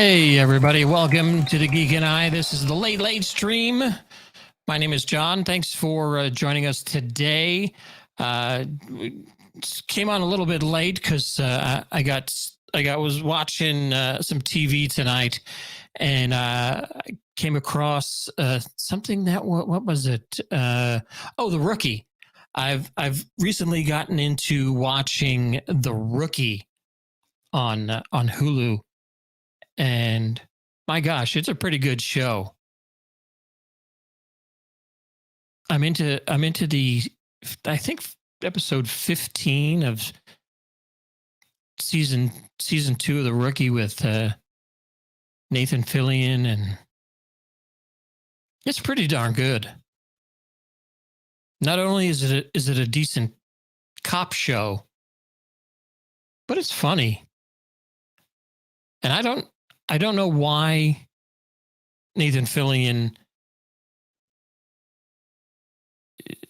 Hey, everybody. Welcome to the Geek and I. This is the Late Stream. My name is John. Thanks for joining us today. Came on a little bit late because I was watching some TV tonight, and I came across something that what was it? The Rookie. I've recently gotten into watching The Rookie on Hulu. And my gosh, it's a pretty good show. I'm into the, I think, episode 15 of season 2 of The Rookie with Nathan Fillion, and it's pretty darn good. Not only is it a decent cop show, but it's funny. And I don't know why Nathan Fillion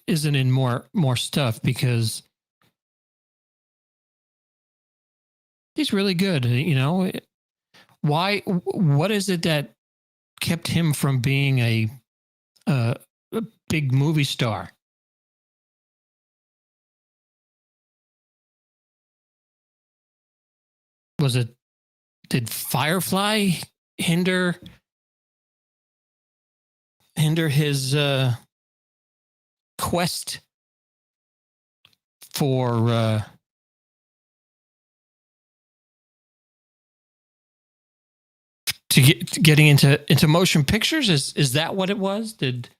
isn't in more stuff, because he's really good. You know, what is it that kept him from being a big movie star? Did Firefly hinder his quest for getting into motion pictures? Is that what it was? Did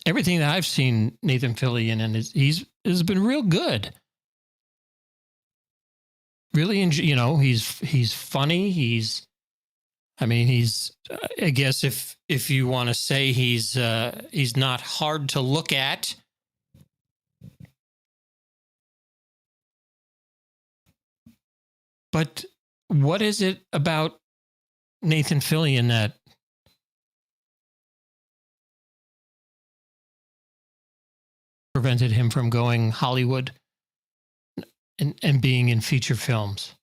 everything that I've seen Nathan Fillion in, he's been real good. Really, he's funny. I guess if you want to say he's not hard to look at. But what is it about Nathan Fillion that prevented him from going Hollywood and being in feature films?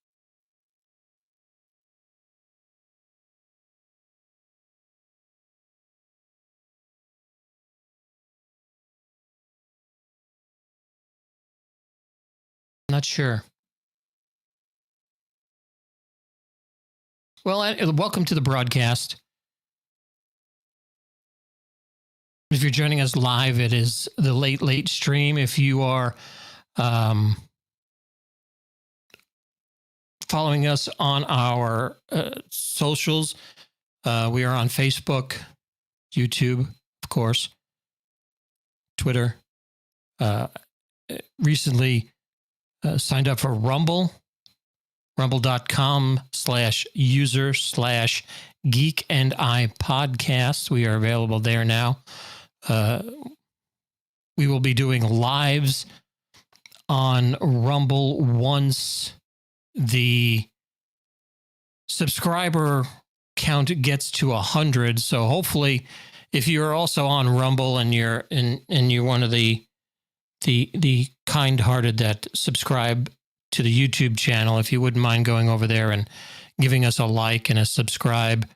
Not sure. Well, welcome to the broadcast. If you're joining us live, it is the late stream. If you are following us on our socials, we are on Facebook, YouTube, of course, Twitter. Recently signed up for Rumble, rumble.com/user/Geek and I podcast. We are available there now. We will be doing lives on Rumble once the subscriber count gets to 100. So hopefully, if you're also on Rumble and you're one of the kind-hearted that subscribe to the YouTube channel, if you wouldn't mind going over there and giving us a like and a subscribe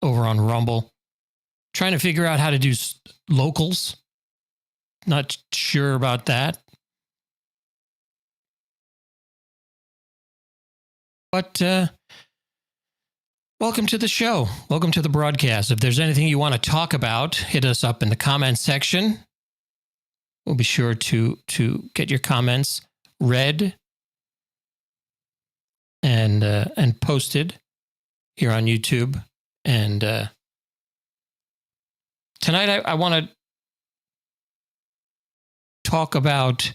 over on Rumble. Trying to figure out how to do locals. Not sure about that. But welcome to the show. Welcome to the broadcast. If there's anything you want to talk about, hit us up in the comments section. We'll be sure to get your comments read and posted here on YouTube. And tonight I want to talk about.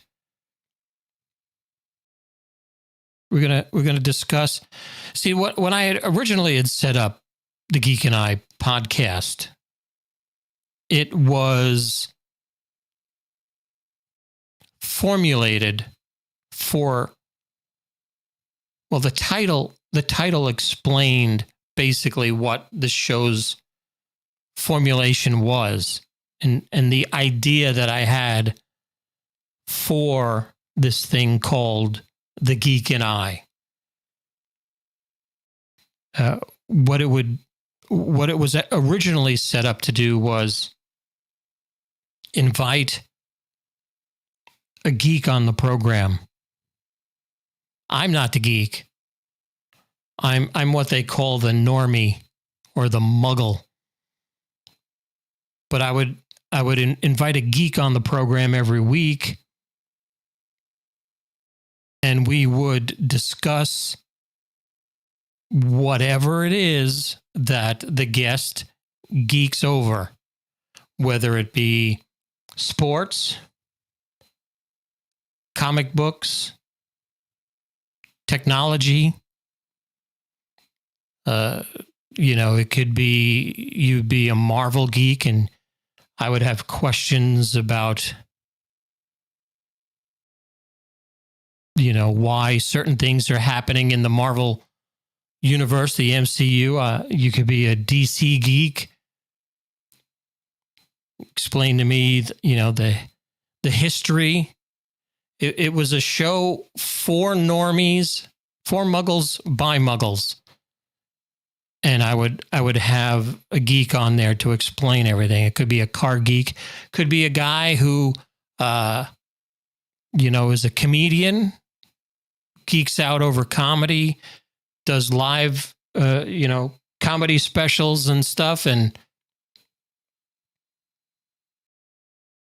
We're gonna discuss. See, when I had originally set up the Geek and I podcast, it was formulated for. Well, the title explained basically what the show's formulation was, and the idea that I had for this thing called The Geek and I. What it was originally set up to do was invite a geek on the program. I'm not the geek. I'm what they call the normie or the muggle. But I would invite a geek on the program every week, and we would discuss whatever it is that the guest geeks over, whether it be sports, comic books, technology. It could be you'd be a Marvel geek, and I would have questions about, why certain things are happening in the Marvel universe, the MCU. You could be a DC geek. Explain to me, the history. It was a show for normies, for muggles, by muggles. And I would have a geek on there to explain everything. It could be a car geek, could be a guy who, is a comedian, geeks out over comedy, does live, comedy specials and stuff. And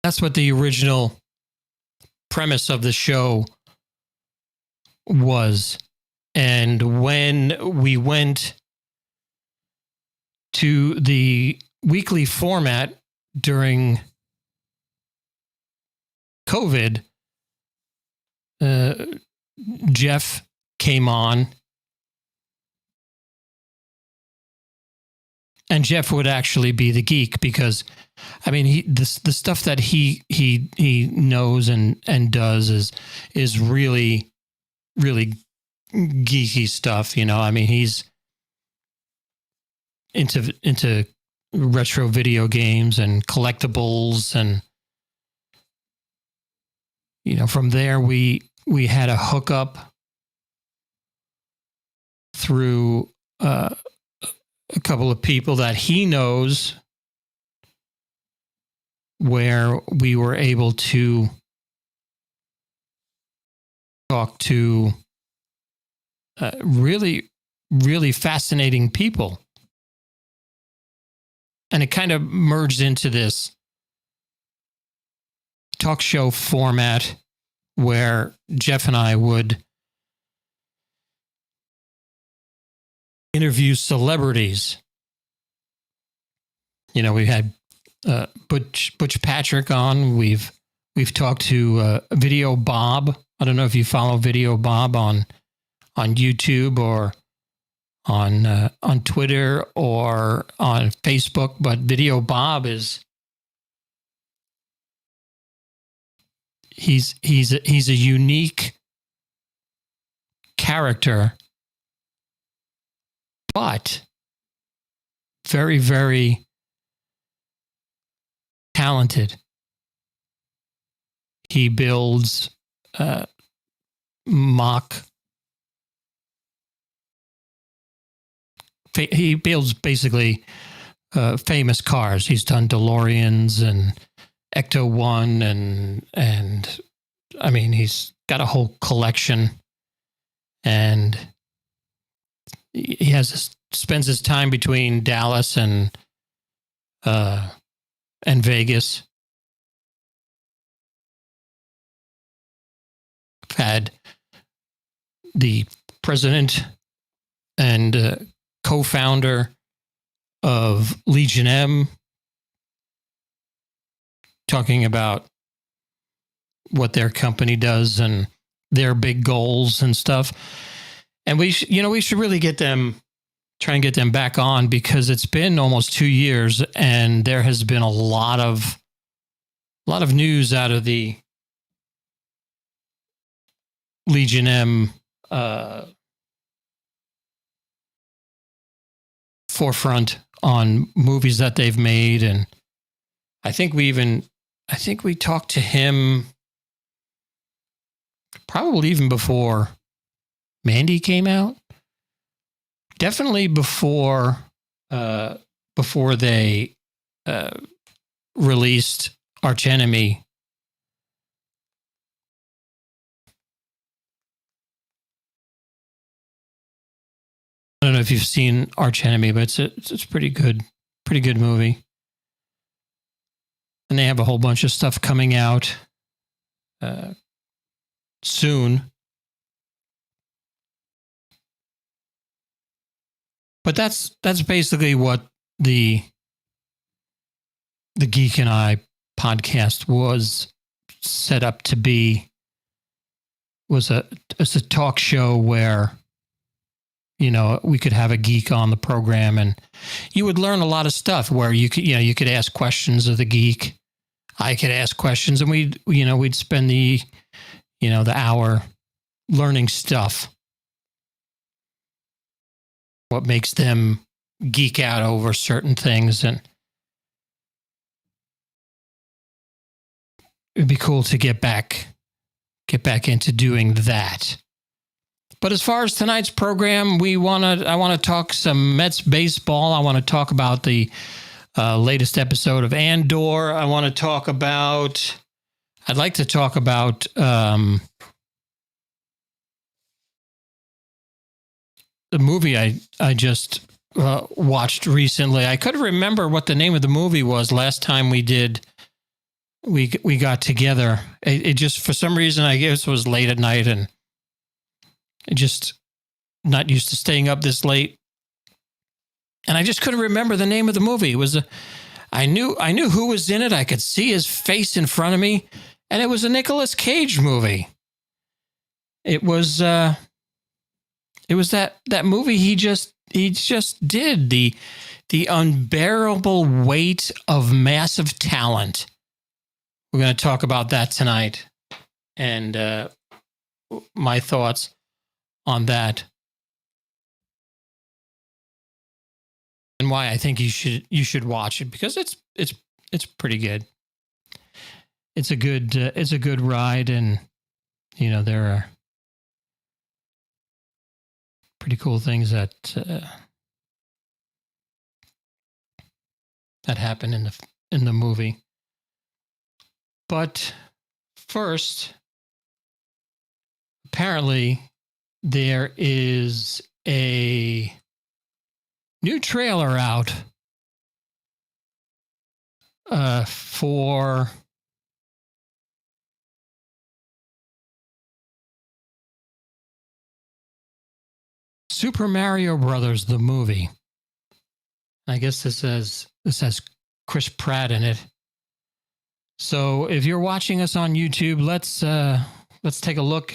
that's what the original premise of the show was. And when we went to the weekly format during COVID, Jeff came on, and Jeff would actually be the geek because, the stuff that he knows and does is really, really geeky stuff. He's into retro video games and collectibles, and from there we had a hookup through a couple of people that he knows, where we were able to talk to really, really fascinating people. And it kind of merged into this talk show format where Jeff and I would interview celebrities. We had Butch Patrick on. We've talked to Video Bob. I don't know if you follow Video Bob on YouTube or on Twitter or on Facebook, but Video Bob he's a unique character, but very, very talented. He builds he builds basically famous cars. He's done DeLoreans and Ecto-1 and he's got a whole collection, and he spends his time between Dallas and Vegas. Had the president and co-founder of Legion M talking about what their company does and their big goals and stuff. And we should really try and get them back on, because it's been almost 2 years and there has been a lot of news out of the Legion M forefront on movies that they've made and I think we talked to him probably even before Mandy came out. Definitely before they released Arch Enemy. I don't know if you've seen Arch Enemy, but it's pretty good movie. And they have a whole bunch of stuff coming out soon. But that's basically what the Geek and I podcast was set up to be. Was a talk show where, you know, we could have a geek on the program and you would learn a lot of stuff where you could ask questions of the geek. I could ask questions and we'd spend the hour learning stuff. What makes them geek out over certain things, and it'd be cool to get back into doing that. But as far as tonight's program, I want to talk some Mets baseball. I want to talk about the latest episode of Andor. I'd like to talk about the movie I just watched recently. I couldn't remember what the name of the movie was last time we got together. It just, for some reason, I guess it was late at night and I just not used to staying up this late. And I just couldn't remember the name of the movie. It was I knew who was in it. I could see his face in front of me, and it was a Nicolas Cage movie. It was that movie he just did, the unbearable weight of massive talent. We're going to talk about that tonight, and my thoughts on that, and why I think you should watch it, because it's pretty good. It's a good ride, and there are pretty cool things that happen in the movie. But first, apparently there is a new trailer out for Super Mario Brothers, the movie. I guess this has Chris Pratt in it. So if you're watching us on YouTube, let's take a look,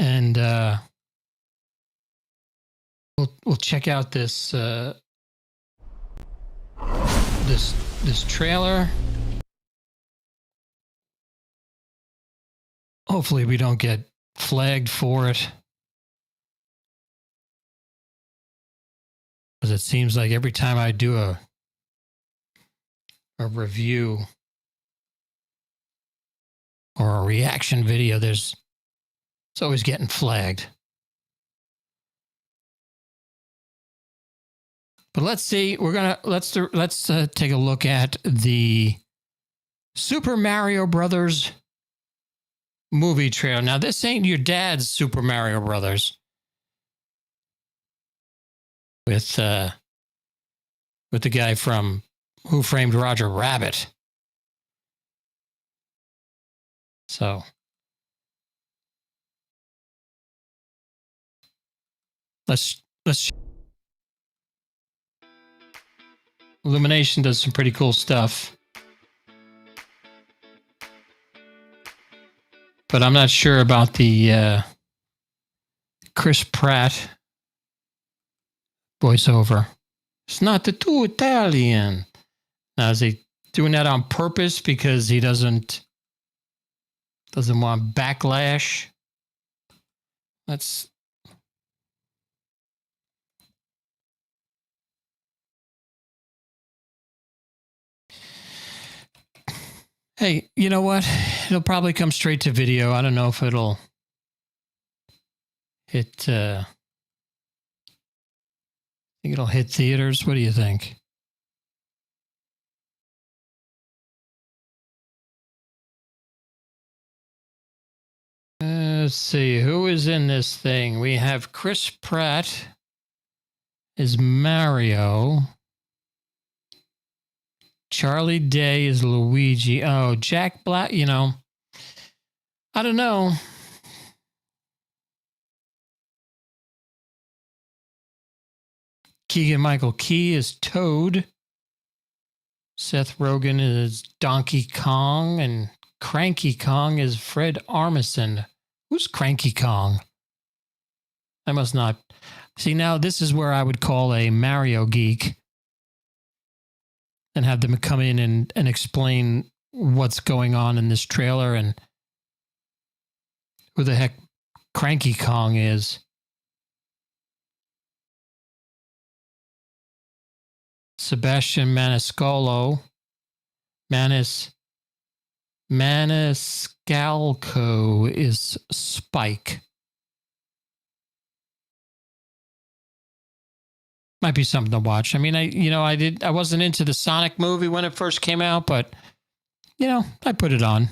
and we'll check out this this trailer. Hopefully we don't get flagged for it, because it seems like every time I do a review or a reaction video, it's always getting flagged. But let's see. Let's take a look at the Super Mario Brothers movie trailer. Now, this ain't your dad's Super Mario Brothers with the guy from Who Framed Roger Rabbit. So let's Illumination does some pretty cool stuff, but I'm not sure about the Chris Pratt voiceover. It's not too Italian. Now, is he doing that on purpose because he doesn't want backlash? Let's Hey, you know what? It'll probably come straight to video. I don't know if it'll hit. Think it'll hit theaters. What do you think? Let's see who is in this thing. We have Chris Pratt is Mario. Charlie Day is Luigi. Oh, Jack Black. You know, I don't know. Keegan Michael Key is Toad. Seth Rogen is Donkey Kong, and Cranky Kong is Fred Armisen. Who's Cranky Kong? I must not. See, now this is where I would call a Mario geek and have them come in and explain what's going on in this trailer and who the heck Cranky Kong is. Sebastian Maniscalco is Spike. Might be something to watch. I mean, I wasn't into the Sonic movie when it first came out, but I put it on.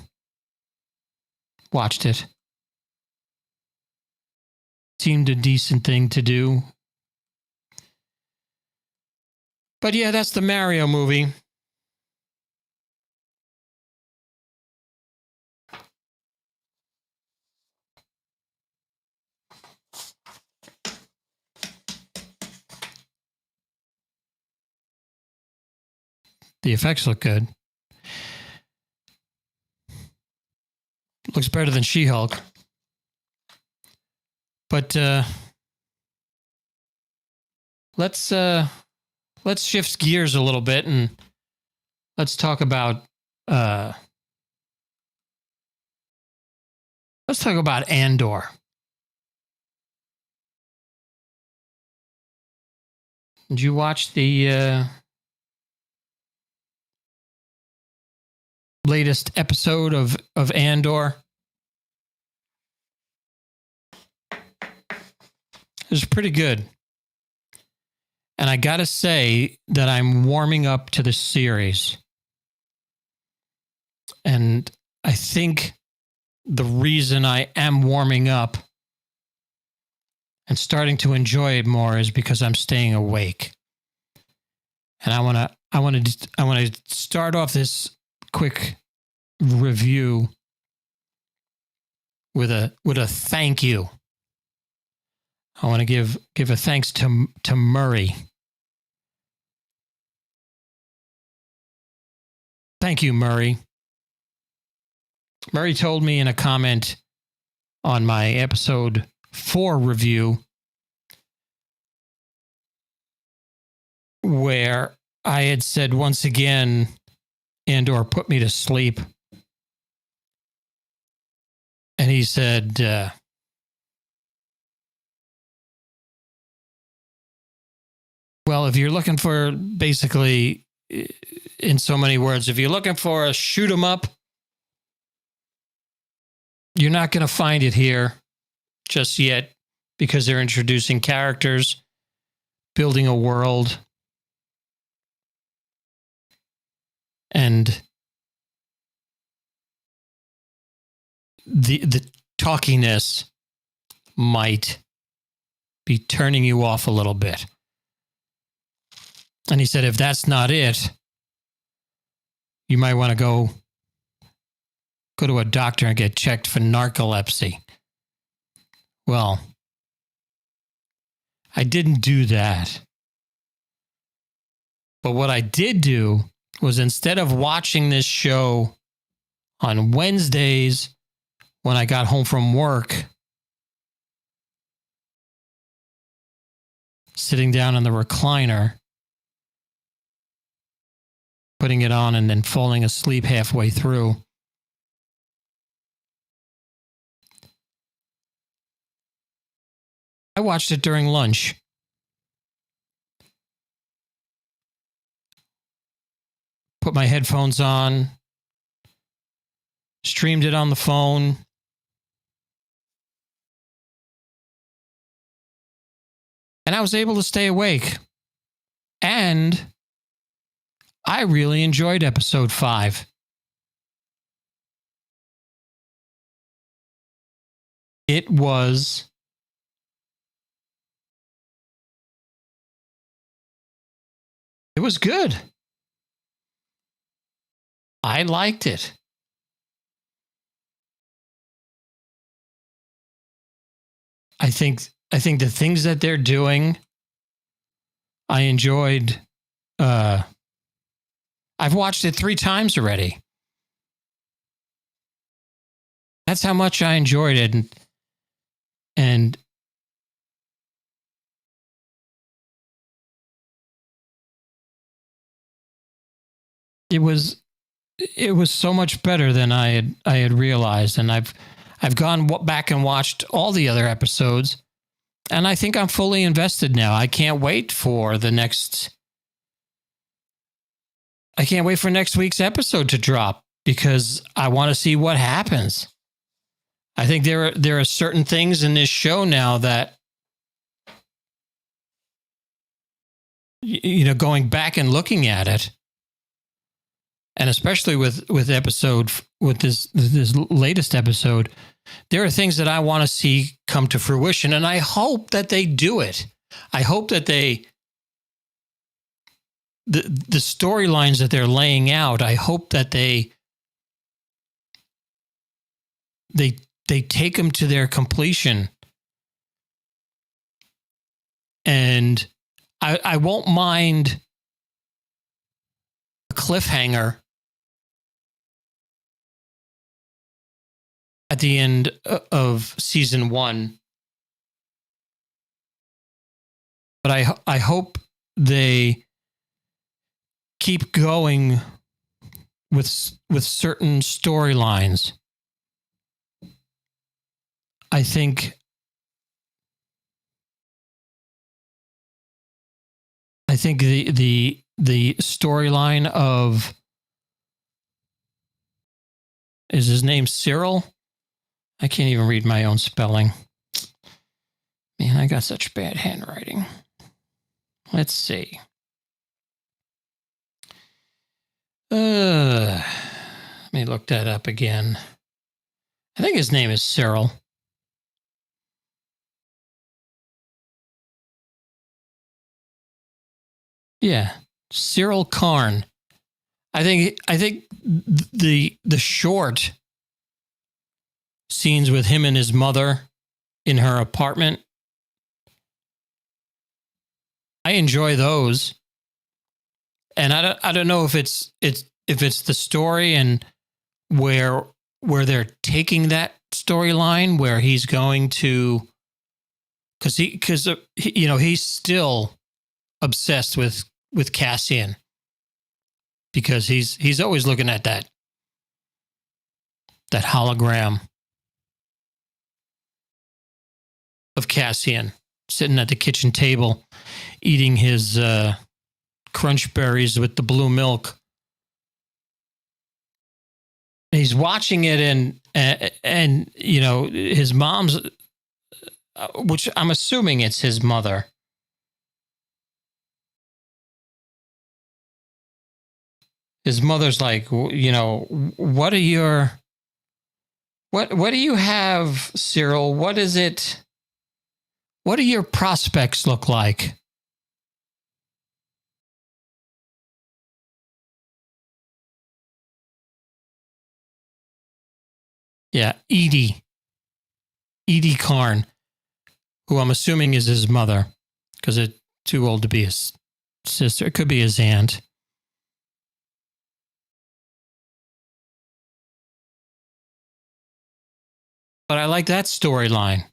Watched it. Seemed a decent thing to do. But yeah, that's the Mario movie. The effects look good. Looks better than She-Hulk. But let's shift gears a little bit and let's talk about Andor. Did you watch the latest episode of Andor? It was pretty good. And I got to say that I'm warming up to the series. And I think the reason I am warming up and starting to enjoy it more is because I'm staying awake. And I want to start off this quick review with a thank you. I want to give a thanks to Murray. Thank you, Murray. Murray told me in a comment on my episode 4 review where I had said once again, Andor put me to sleep. And he said, well, if you're looking for, basically, in so many words, if you're looking for a shoot 'em up, you're not going to find it here just yet because they're introducing characters, building a world, and the talkiness might be turning you off a little bit. And he said, if that's not it, you might want to go to a doctor and get checked for narcolepsy. Well, I didn't do that. But what I did do was, instead of watching this show on Wednesdays when I got home from work, sitting down in the recliner, putting it on and then falling asleep halfway through, I watched it during lunch. Put my headphones on, streamed it on the phone. And I was able to stay awake. And I really enjoyed episode 5. It was good. I liked it. I think the things that they're doing, I enjoyed. I've watched it 3 times already. That's how much I enjoyed it, and it was so much better than I had realized. And I've gone back and watched all the other episodes, and I think I'm fully invested now. I can't wait for next week's episode to drop, because I want to see what happens. I think there are certain things in this show now that, going back and looking at it, and especially with this latest episode, there are things that I want to see come to fruition, and I hope that they do it. I hope that the storylines that they're laying out, I hope that they take them to their completion. And I won't mind a cliffhanger at the end of season 1. But I hope they keep going with certain storylines. I think the storyline of, is his name Cyril? I can't even read my own spelling. Man, I got such bad handwriting. Let's see. Let me look that up again. I think his name is Cyril. Yeah, Cyril Karn. I think the short scenes with him and his mother in her apartment, I enjoy those. And I don't know if it's the story and where they're taking that storyline, where he's going to, because he's still obsessed with Cassian, because he's always looking at that hologram of Cassian sitting at the kitchen table eating his crunch berries with the blue milk. He's watching it, and his mom's, which I'm assuming it's his mother. His mother's like, what do you have, Cyril? What is it? What do your prospects look like? Yeah, Edie Karn, who I'm assuming is his mother, because it's too old to be his sister. It could be his aunt. But I like that storyline.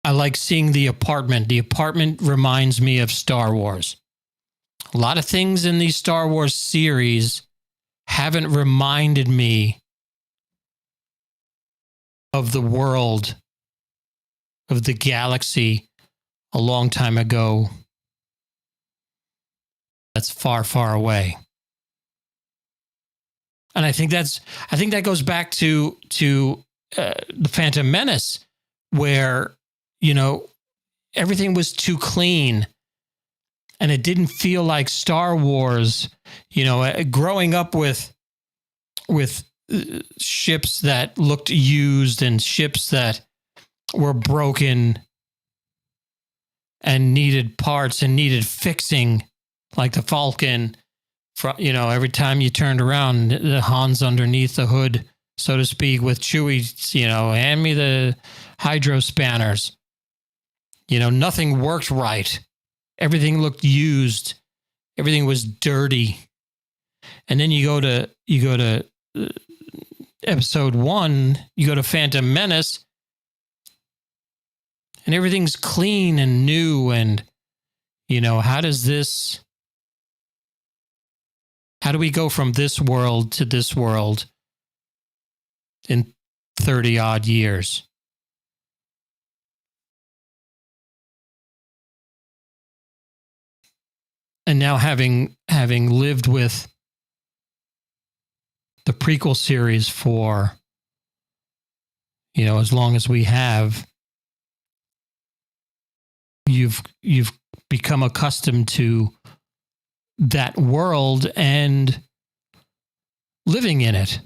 I like seeing the apartment. The apartment reminds me of Star Wars. A lot of things in these Star Wars series haven't reminded me of the world, of the galaxy a long time ago that's far, far away. And I think that goes back to the Phantom Menace, where, you know, everything was too clean, and it didn't feel like Star Wars. You know, growing up with ships that looked used and ships that were broken and needed parts and needed fixing, like the Falcon. You know, every time you turned around, the Han's underneath the hood, so to speak, with Chewie, you know, hand me the hydro spanners. You know, nothing worked right. Everything looked used. Everything was dirty. And then you go to episode 1, you go to Phantom Menace, and everything's clean and new. And, you know, how do we go from this world to this world in 30 odd years? And now having lived with the prequel series for, you know, as long as we have, you've become accustomed to that world and living in it.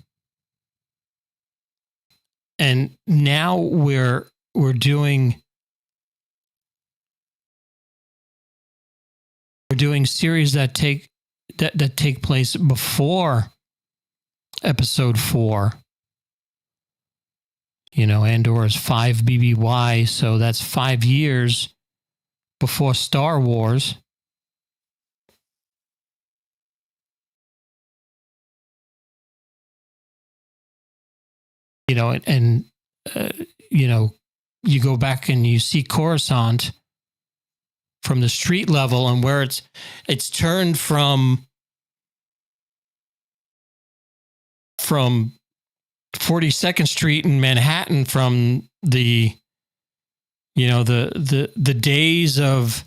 And now we're doing series that take place before episode 4. You know, Andor is 5 BBY, so that's 5 years before Star Wars. You know, and you know, you go back and you see Coruscant from the street level, and where it's turned from 42nd Street in Manhattan, from the, you know, the days of,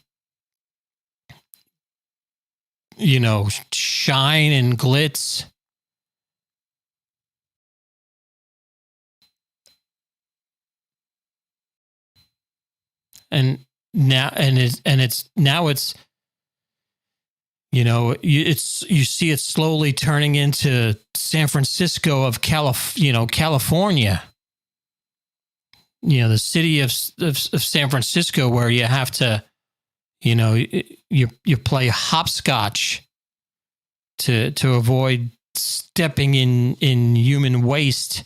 you know, shine and glitz, and it's you know, you see it slowly turning into San Francisco of California. You know, the city of San Francisco, where you have to, you know, you play hopscotch to avoid stepping in human waste.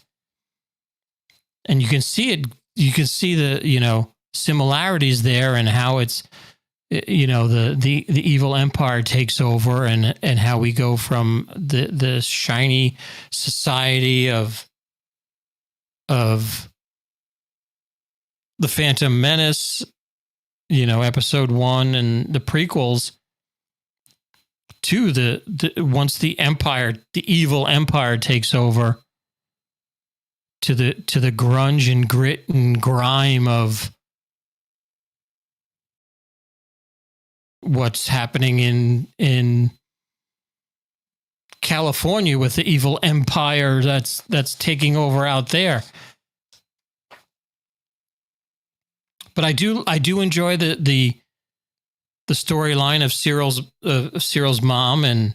And you can see it. You can see the, you know, similarities there, and how it's, you know, the evil empire takes over, and how we go from the shiny society of the Phantom Menace, you know, episode 1 and the prequels, to the once the evil empire takes over, to the grunge and grit and grime of what's happening in California with the evil empire that's taking over out there. But I do enjoy the storyline of Cyril's mom, and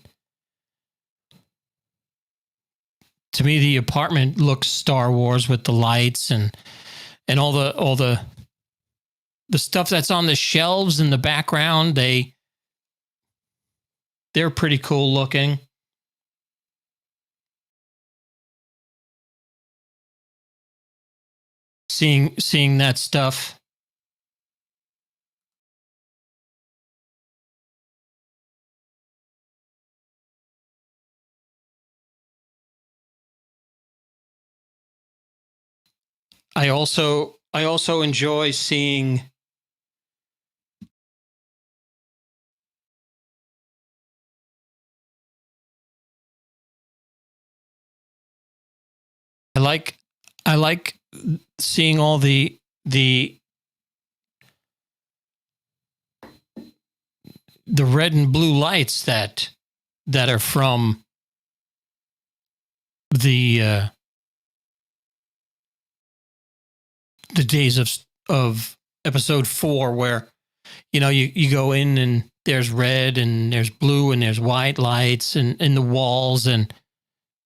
to me the apartment looks Star Wars with the lights and all the stuff that's on the shelves in the background. They're pretty cool looking. Seeing that stuff. I also enjoy seeing I like seeing all the red and blue lights that are from the days of episode 4, where you go in and there's red and there's blue and there's white lights and in the walls and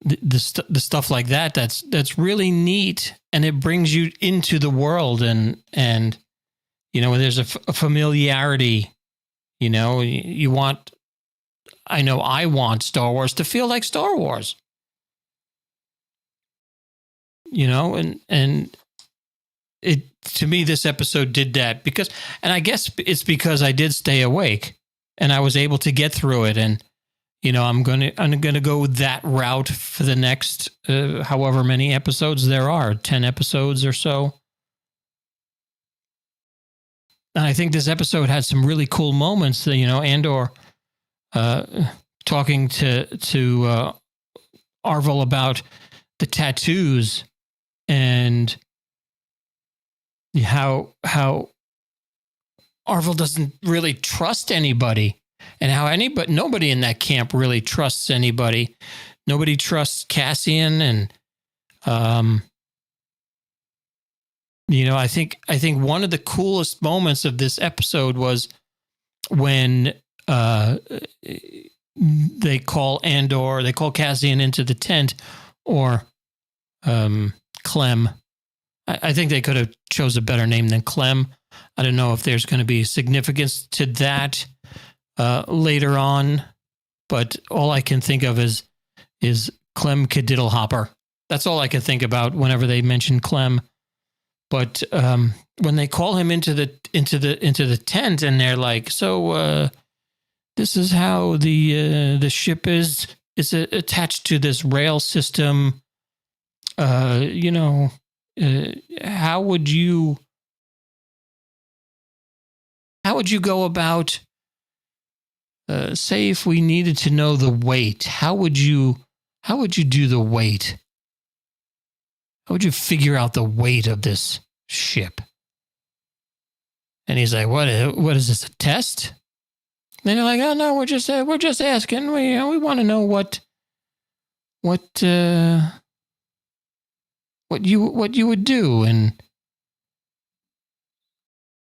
the stuff like that. That's really neat, and it brings you into the world, and there's a familiarity. You want. I know I want Star Wars to feel like Star Wars. And it, to me, this episode did that and I guess it's because I did stay awake and I was able to get through it. And, I'm going to go that route for the next, however many episodes there are, 10 episodes or so. And I think this episode had some really cool moments that, Andor, talking to Arvel about the tattoos and how Arvel doesn't really trust anybody, and how nobody in that camp really trusts anybody. Nobody trusts Cassian, and I think one of the coolest moments of this episode was when they call Cassian into the tent, or Clem. I think they could have chose a better name than Clem. I don't know if there's going to be significance to that later on, but all I can think of is Clem Kadiddlehopper. That's all I can think about whenever they mention Clem. But when they call him into the tent, and they're like, "So this is how the ship is attached to this rail system. How would you go about, say, if we needed to know the weight? How would you do the weight? How would you figure out the weight of this ship?" And he's like, "What is this, a test?" And they're like, "Oh no, we're just asking. We want to know what you would do." And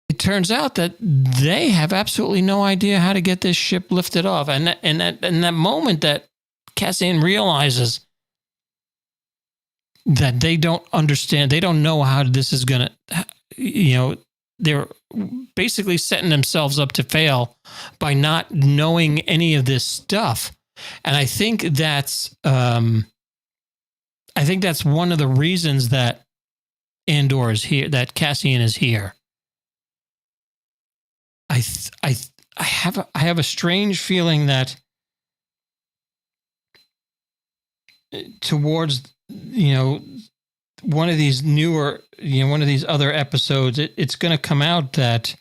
it turns out that they have absolutely no idea how to get this ship lifted off. And that moment that Cassian realizes that they don't understand, they don't know how this is going to, they're basically setting themselves up to fail by not knowing any of this stuff. And I think that's one of the reasons that Andor is here, that Cassian is here. I have a strange feeling that towards one of these newer, one of these other episodes, it's going to come out that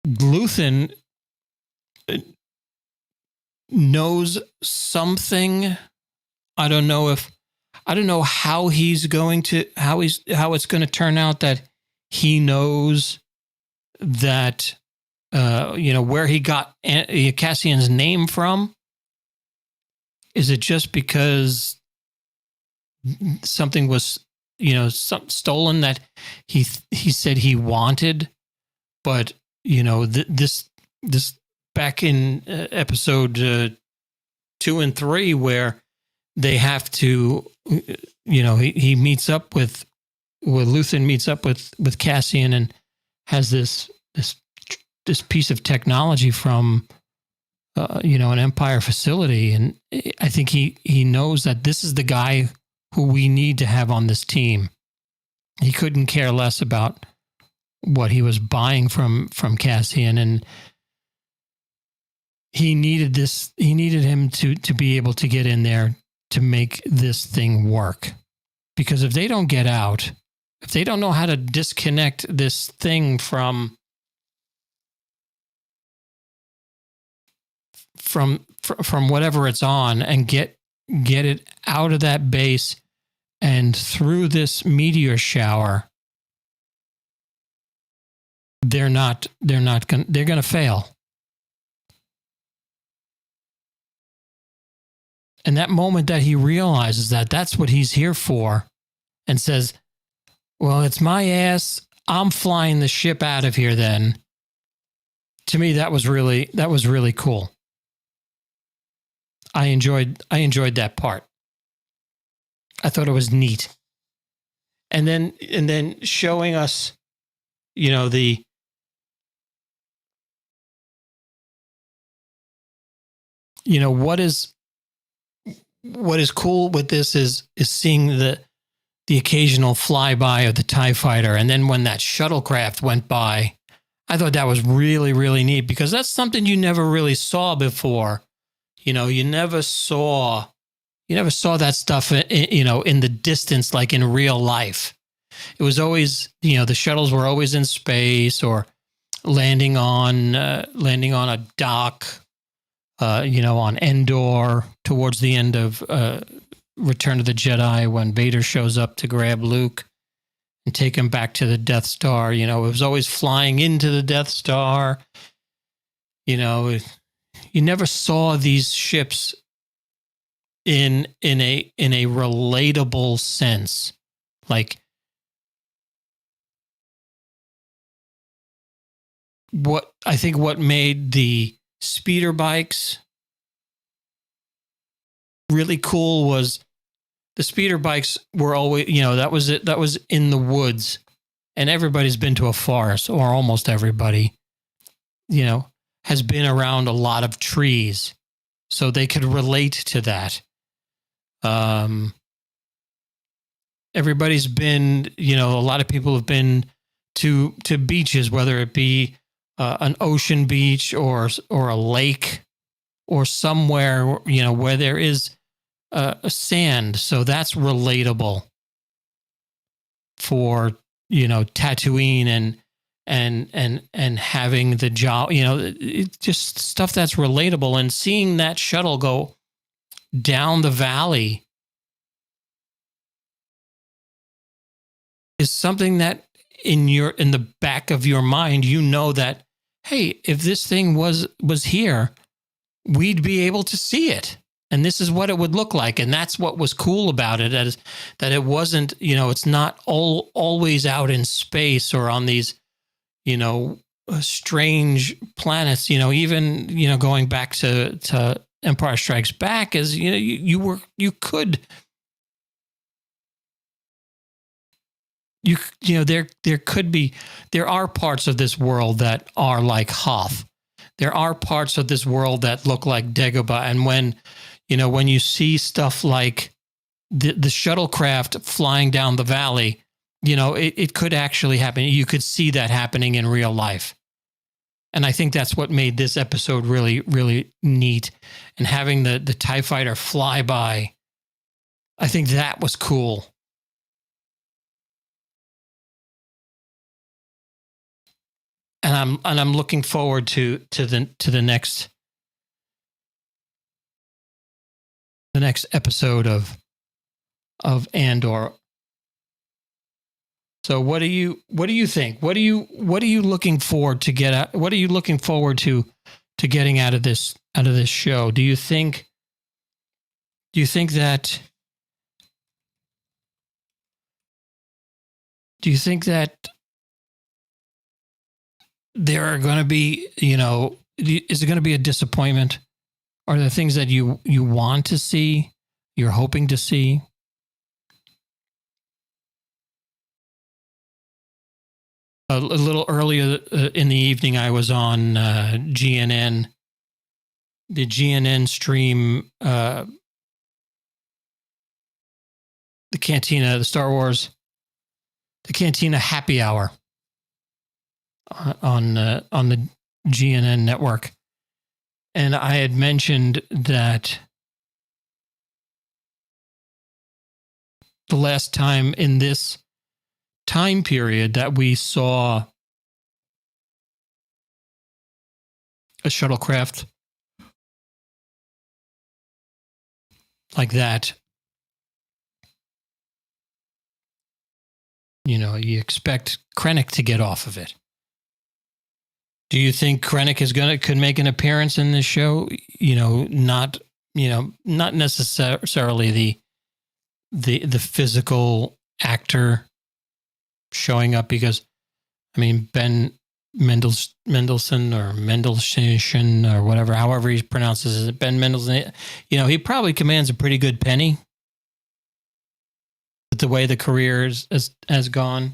Luthen knows something. I don't know how it's going to turn out that he knows that, where he got Cassian's name from. Is it just because something was, stolen that he said he wanted, but this back in episode 2 and 3, where they have to, he meets up with Luthen meets up with Cassian and has this piece of technology from an Empire facility, and I think he knows that this is the guy who we need to have on this team. He couldn't care less about what he was buying from Cassian, and he needed this. He needed him to be able to get in there to make this thing work. Because if they don't get out, if they don't know how to disconnect this thing from whatever it's on and get it out of that base and through this meteor shower, they're going to fail. And that moment that he realizes that that's what he's here for and says, well, it's my ass. I'm flying the ship out of here then. To me, that was really cool. I enjoyed that part. I thought it was neat. And then showing us, the what is cool with this is seeing the occasional flyby of the TIE fighter. And then when that shuttlecraft went by, I thought that was really, really neat because that's something you never really saw before. You never saw that stuff, in the distance, like in real life. It was always, the shuttles were always in space or landing on a dock, on Endor towards the end of Return of the Jedi when Vader shows up to grab Luke and take him back to the Death Star. It was always flying into the Death Star. You never saw these ships in a relatable sense. Like what made the speeder bikes really cool was the speeder bikes were always, that was it. That was in the woods, and everybody's been to a forest, or almost everybody, has been around a lot of trees, so they could relate to that. Everybody's been, a lot of people have been to beaches, whether it be an ocean beach or a lake or somewhere, where there is a sand. So that's relatable for, Tatooine and having the job, it's just stuff that's relatable. And seeing that shuttle go down the valley is something that in the back of your mind, that, hey, if this thing was here, we'd be able to see it. And this is what it would look like. And that's what was cool about it, is that it wasn't, it's not always out in space or on these, strange planets, even, going back to Empire Strikes Back, is, there are parts of this world that are like Hoth. There are parts of this world that look like Dagobah. And when you see stuff like the shuttlecraft flying down the valley, it could actually happen. You could see that happening in real life. And I think that's what made this episode really, really neat. And having the TIE fighter fly by, I think that was cool. And I'm looking forward to the next episode of Andor. So what do you think? What are you looking forward to get out? What are you looking forward to getting out of this show? Do you think that there are going to be, is it going to be a disappointment? Are there things that you want to see, you're hoping to see? A little earlier in the evening, I was on GNN, the GNN stream, the Cantina, the Star Wars, the Cantina Happy Hour on the GNN network. And I had mentioned that the last time in this time period that we saw a shuttlecraft like that, you expect Krennic to get off of it. Do you think Krennic could make an appearance in this show? Not not necessarily the physical actor showing up, because I mean, Ben Mendelsohn or Mendelssohn or whatever, however he pronounces it, Ben Mendelsohn, he probably commands a pretty good penny with the way the career has gone.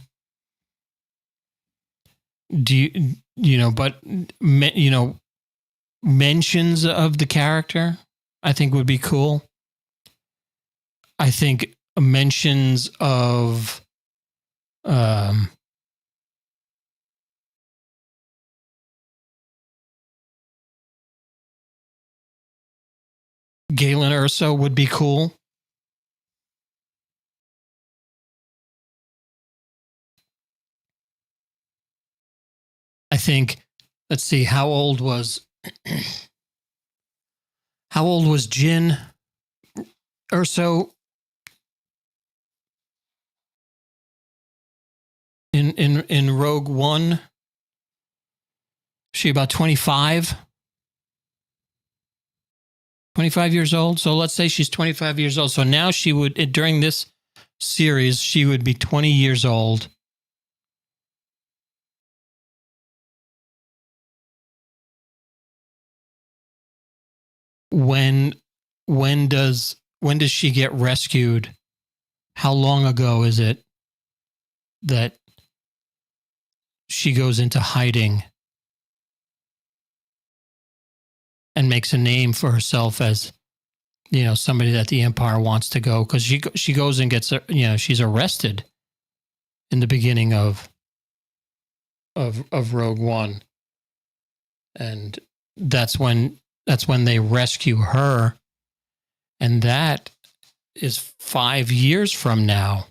But mentions of the character, I think, would be cool. I think mentions of Galen Erso would be cool. I think, let's see, how old was Jyn Erso in Rogue One? She about 25 years old. So let's say she's 25 years old. So now she would, during this series, she would be 20 years old. When does she get rescued? How long ago is it that she goes into hiding and makes a name for herself as, somebody that the Empire wants to go? Because she goes and gets, she's arrested in the beginning of Rogue One, and that's when they rescue her, and that is 5 years from now.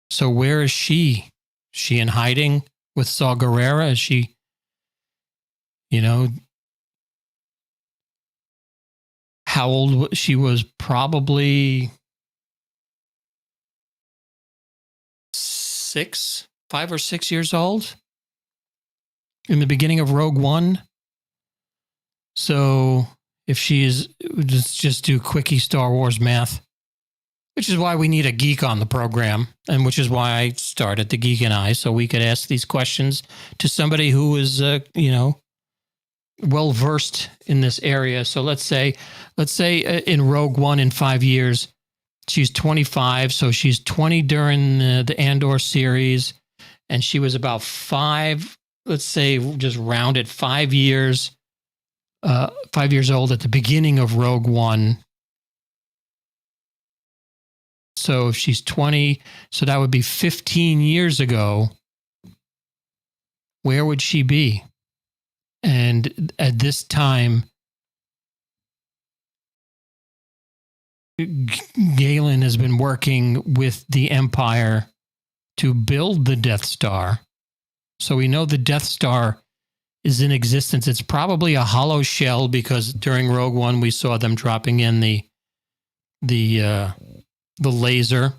So where is she? Is she in hiding with Saw Gerrera? Is she, how old she was? Probably 5 or 6 years old in the beginning of Rogue One. So if she is, just do quickie Star Wars math, which is why we need a geek on the program, and which is why I started the Geek and I, so we could ask these questions to somebody who is, well versed in this area. So let's say in Rogue One, in 5 years, she's 25. So she's 20 during the Andor series, and she was about 5. Let's say, just round it, 5 years. 5 years old at the beginning of Rogue One. So if she's 20, so that would be 15 years ago. Where would she be? And at this time, Galen has been working with the Empire to build the Death Star. So we know the Death Star is in existence. It's probably a hollow shell, because during Rogue One we saw them dropping in the laser,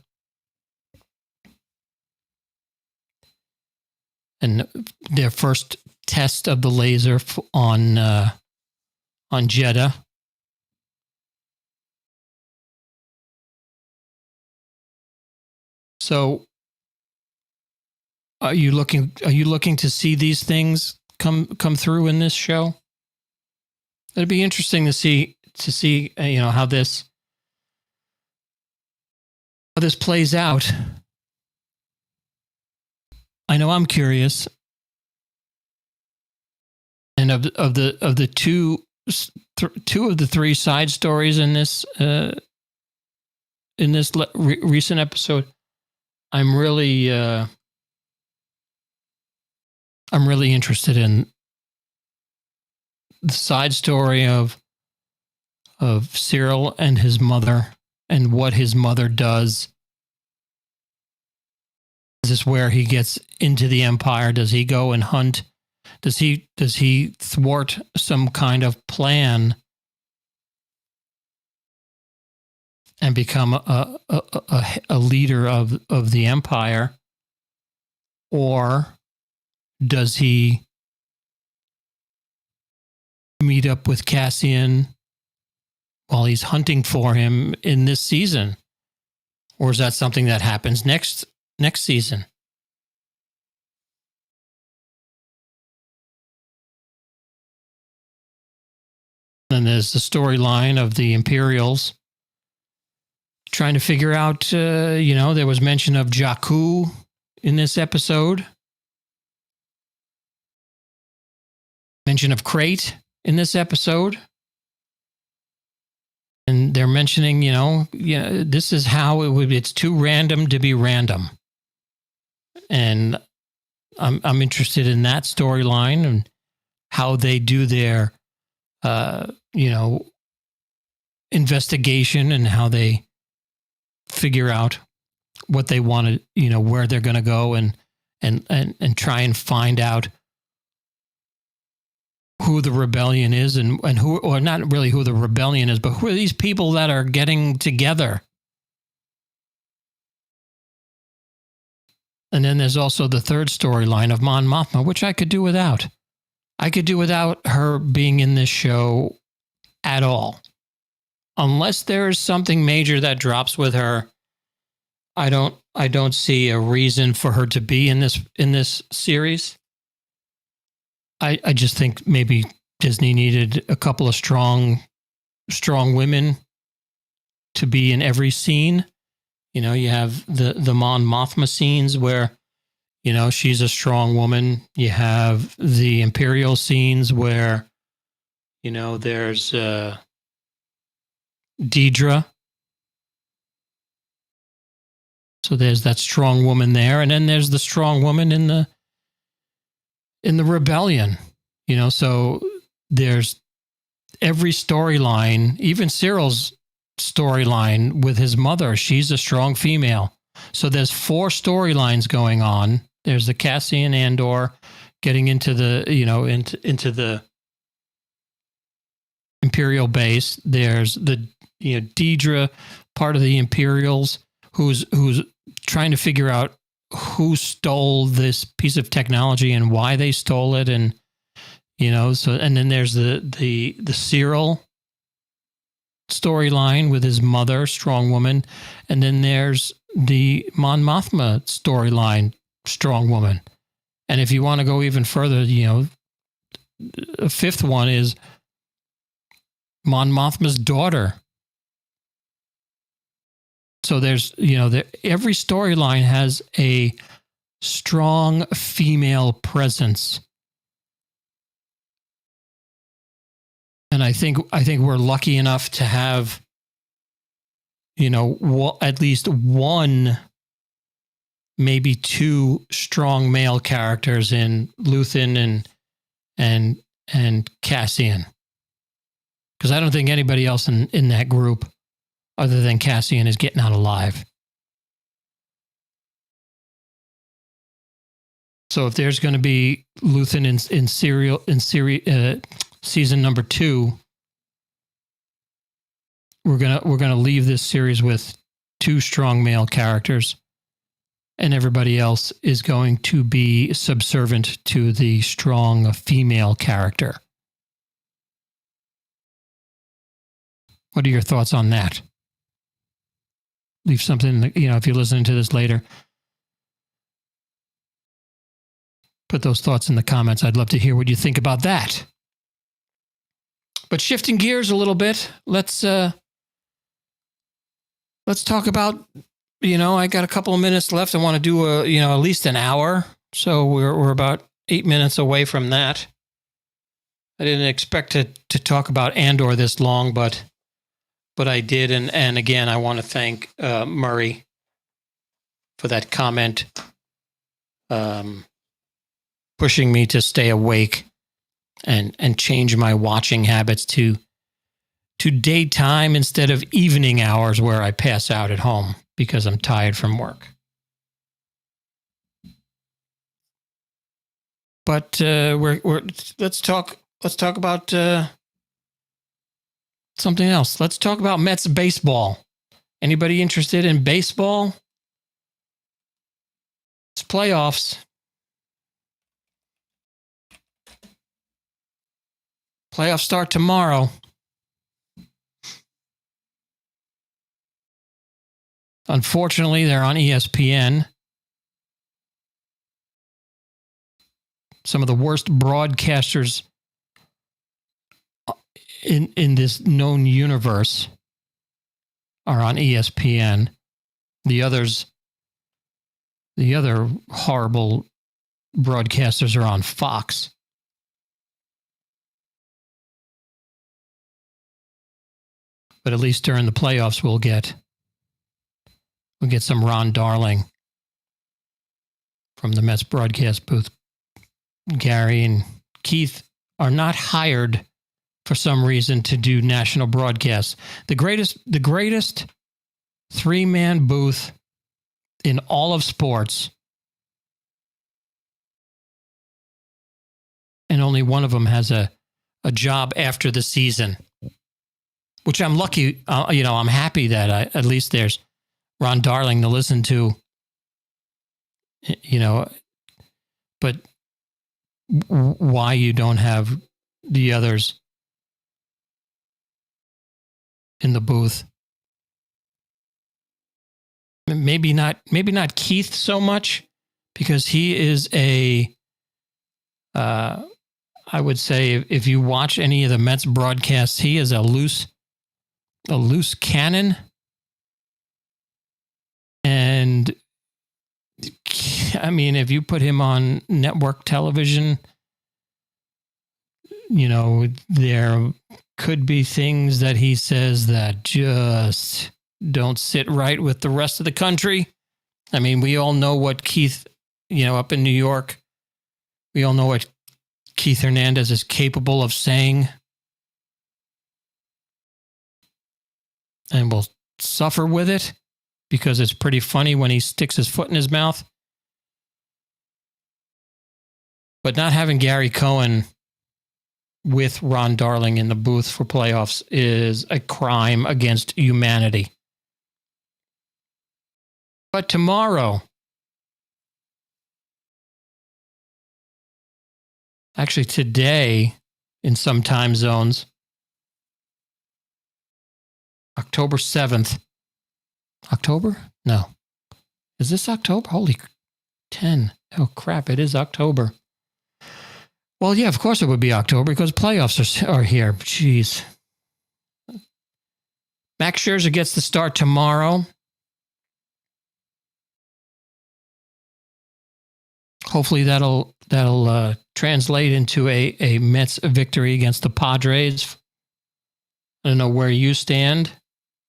and their first test of the laser on Jedha. So, are you looking to see these things come through in this show? It'd be interesting to see how this plays out. I know I'm curious, and of the two of the 3 side stories in this recent episode, I'm really interested in the side story of Cyril and his mother, and what his mother does. Is this where he gets into the Empire? Does he go and hunt? Does he thwart some kind of plan and become a leader of the Empire? Or does he meet up with Cassian while he's hunting for him in this season? Or is that something that happens next season? Then there's the storyline of the Imperials trying to figure out, there was mention of Jakku in this episode. Mention of Crate in this episode. And they're mentioning, this is how it's too random to be random. And I'm interested in that storyline and how they do their, investigation and how they figure out what they want to, where they're going to go and try and find out who the rebellion is and who, or not really who the rebellion is, but who are these people that are getting together? And then there's also the third storyline of Mon Mothma, which I could do without. I could do without her being in this show at all. Unless there's something major that drops with her, I don't see a reason for her to be in this series. I just think maybe Disney needed a couple of strong women to be in every scene. You have the Mon Mothma scenes where, she's a strong woman. You have the Imperial scenes where, there's Dedra. So there's that strong woman there. And then there's the strong woman in the rebellion, so there's every storyline, even Cyril's storyline with his mother. She's a strong female. So there's 4 storylines going on. There's the Cassian Andor getting into the, into the Imperial base. There's the, Dedra, part of the Imperials, who's trying to figure out who stole this piece of technology and why they stole it. And, and then there's the Cyril storyline with his mother, strong woman. And then there's the Mon Mothma storyline, strong woman. And if you want to go even further, a 5th one is Mon Mothma's daughter. So there's, every storyline has a strong female presence. And I think we're lucky enough to have, at least one, maybe 2 strong male characters in Luthen and Cassian. Because I don't think anybody else in that group other than Cassian is getting out alive. So if there's going to be Luthen in season number 2, we're gonna leave this series with 2 strong male characters, and everybody else is going to be subservient to the strong female character. What are your thoughts on that? Leave something, if you're listening to this later, put those thoughts in the comments. I'd love to hear what you think about that. But shifting gears a little bit, let's talk about, I got a couple of minutes left. I want to do at least an hour. So we're about 8 minutes away from that. I didn't expect to talk about Andor this long, but I did. And again, I want to thank Murray for that comment, pushing me to stay awake and change my watching habits to daytime instead of evening hours where I pass out at home because I'm tired from work. But let's talk about something else. Let's talk about Mets baseball. Anybody interested in baseball? It's playoffs. Playoffs start tomorrow. Unfortunately, they're on ESPN. Some of the worst broadcasters in this known universe are on ESPN. The other horrible broadcasters are on Fox. But at least during the playoffs, we'll get some Ron Darling from the Mets broadcast booth. Gary and Keith are not hired for some reason to do national broadcasts. The greatest three-man booth in all of sports, and only one of them has a job after the season, which I'm lucky. I'm happy that at least there's Ron Darling to listen to. But why you don't have the others in the booth? Maybe not Keith so much, because he is I would say if you watch any of the Mets broadcasts, he is a loose cannon. And I mean, if you put him on network television, there could be things that he says that just don't sit right with the rest of the country. I mean, we all know what Keith, up in New York, we all know what Keith Hernandez is capable of saying. And we'll suffer with it because it's pretty funny when he sticks his foot in his mouth. But not having Gary Cohen with Ron Darling in the booth for playoffs is a crime against humanity. But tomorrow, actually today, in some time zones, October 7th. October? No. Is this October? Holy 10. Oh, crap. It is October. Well, yeah, of course it would be October because playoffs are here. Jeez. Max Scherzer gets the start tomorrow. Hopefully that'll translate into a Mets victory against the Padres. I don't know where you stand.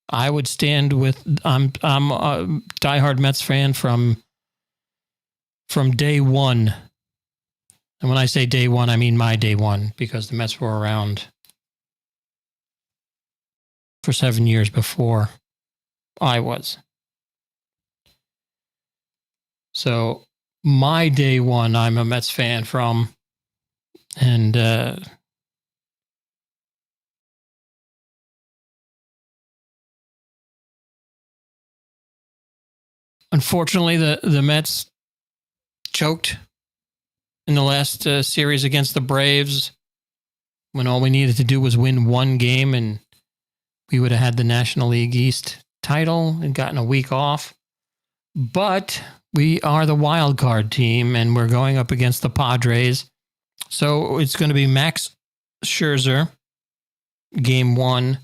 I would stand with I'm a diehard Mets fan from day one. And when I say day one, I mean my day one, because the Mets were around for 7 years before I was. So my day one, I'm a Mets fan from. And unfortunately, the Mets choked in the last series against the Braves, when all we needed to do was win one game and we would have had the National League East title and gotten a week off. But we are the wild card team and we're going up against the Padres. So it's going to be Max Scherzer, game one.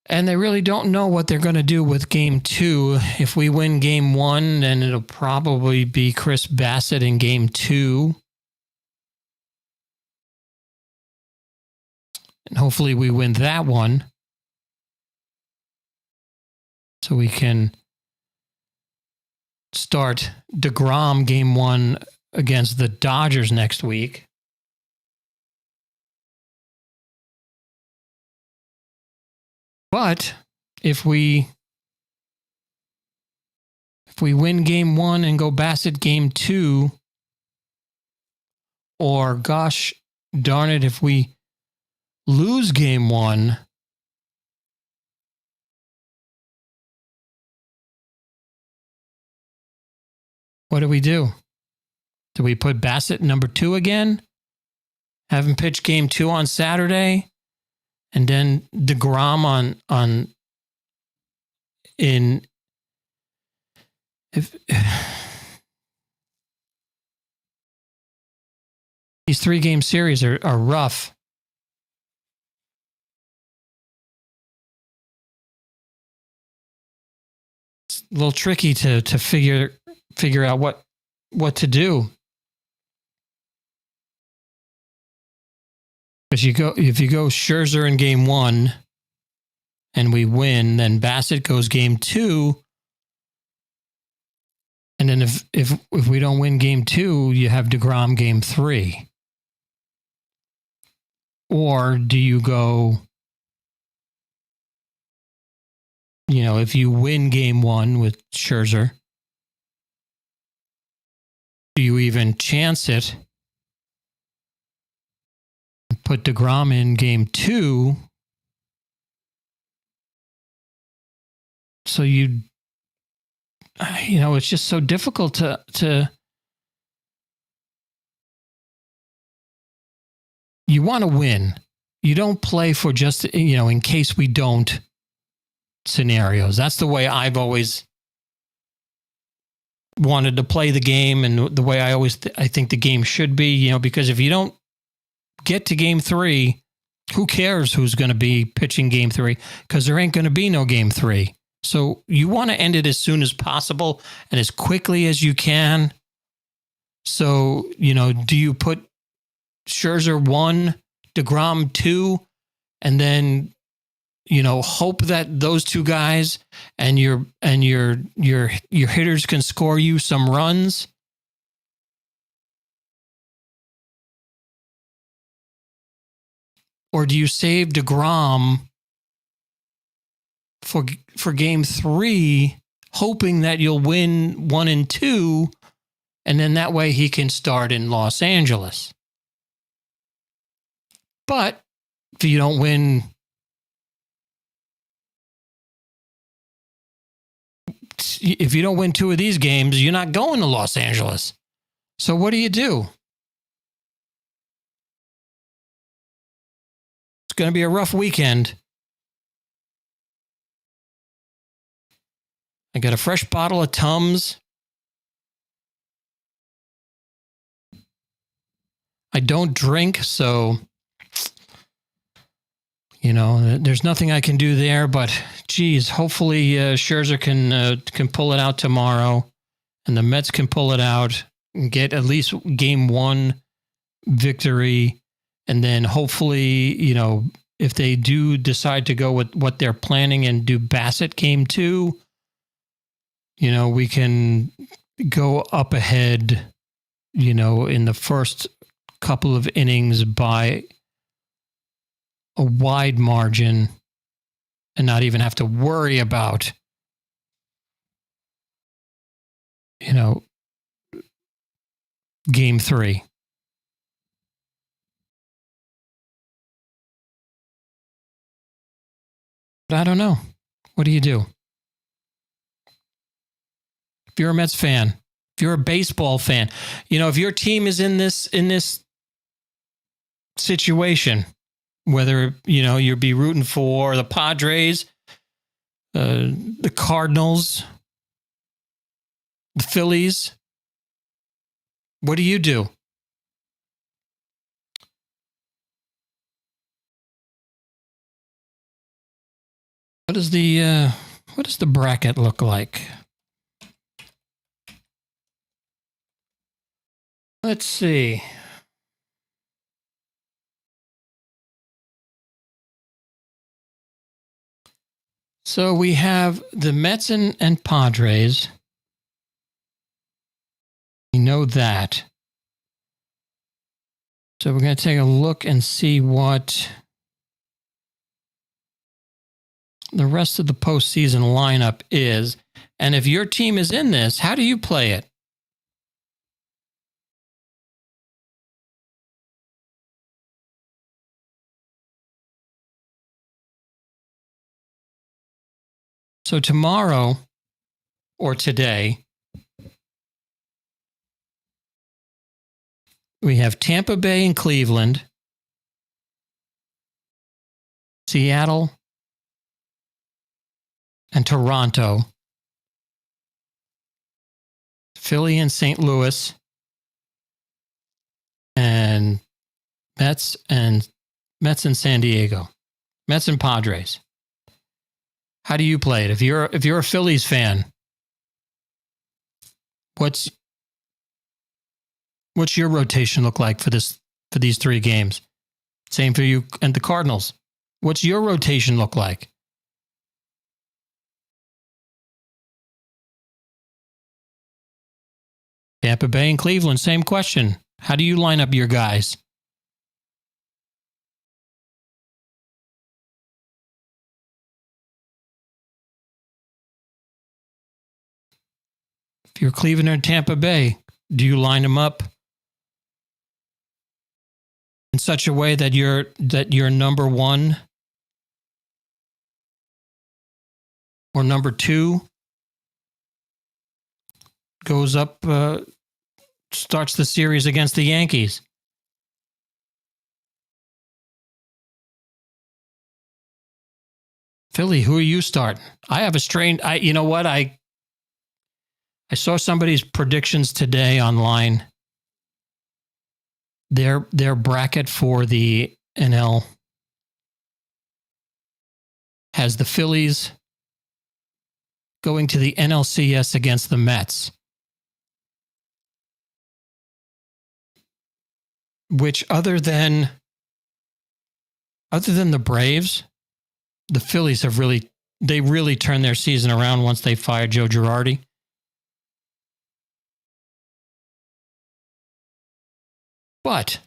And they really don't know what they're going to do with game two. If we win game one, then it'll probably be Chris Bassett in game two. And hopefully we win that one, so we can start DeGrom game one against the Dodgers next week. But if we win game one and go Bassett game two, or gosh darn it, if we lose game one, what do we do? Do we put Bassett number two again? Have him pitch game 2 on Saturday, and then DeGrom on in if these 3-game series are rough. It's a little tricky to figure out what to do. Because if you go Scherzer in game 1 and we win, then Bassett goes game 2. And then if we don't win game 2, you have DeGrom game 3. Or do you go, if you win game 1 with Scherzer, do you even chance it? Put DeGrom in game 2. So it's just so difficult to you want to win. You don't play for just, in case we don't scenarios. That's the way I've always wanted to play the game, and the way I think the game should be, because if you don't get to game 3, who cares who's going to be pitching game 3? Because there ain't going to be no game 3. So you want to end it as soon as possible and as quickly as you can. So, do you put Scherzer 1, DeGrom 2, and then, hope that those 2 guys and your hitters can score you some runs? Or do you save DeGrom for game 3, hoping that you'll win 1 and 2, and then that way he can start in Los Angeles? But if you don't win, if you don't win 2 of these games, you're not going to Los Angeles. So what do you do? It's going to be a rough weekend. I got a fresh bottle of Tums. I don't drink, so, there's nothing I can do there. But, geez, hopefully Scherzer can pull it out tomorrow, and the Mets can pull it out and get at least game 1 victory. And then hopefully, if they do decide to go with what they're planning and do Bassett game 2, we can go up ahead, in the first couple of innings by a wide margin and not even have to worry about, game 3. But I don't know. What do you do? If you're a Mets fan, if you're a baseball fan, if your team is in this situation, whether, you'll be rooting for the Padres, the Cardinals, the Phillies, what do you do? What does the bracket look like? Let's see. So we have the Mets and Padres. We know that. So we're going to take a look and see what the rest of the postseason lineup is. And if your team is in this, how do you play it? So tomorrow or today, we have Tampa Bay and Cleveland. Seattle, and Toronto, Philly and St. Louis, and Mets and San Diego, Mets and Padres. How do you play it? If you're a Phillies fan, what's your rotation look like for these 3 games? Same for you and the Cardinals. What's your rotation look like? Tampa Bay and Cleveland, same question. How do you line up your guys? If you're Cleveland or Tampa Bay, do you line them up in such a way that you're number 1 or number 2 goes up, starts the series against the Yankees? Philly, who are you starting? I have a strange. You know what? I saw somebody's predictions today online. Their bracket for the NL has the Phillies going to the NLCS against the Mets, which other than the Braves, the Phillies have really turned their season around once they fired Joe Girardi. But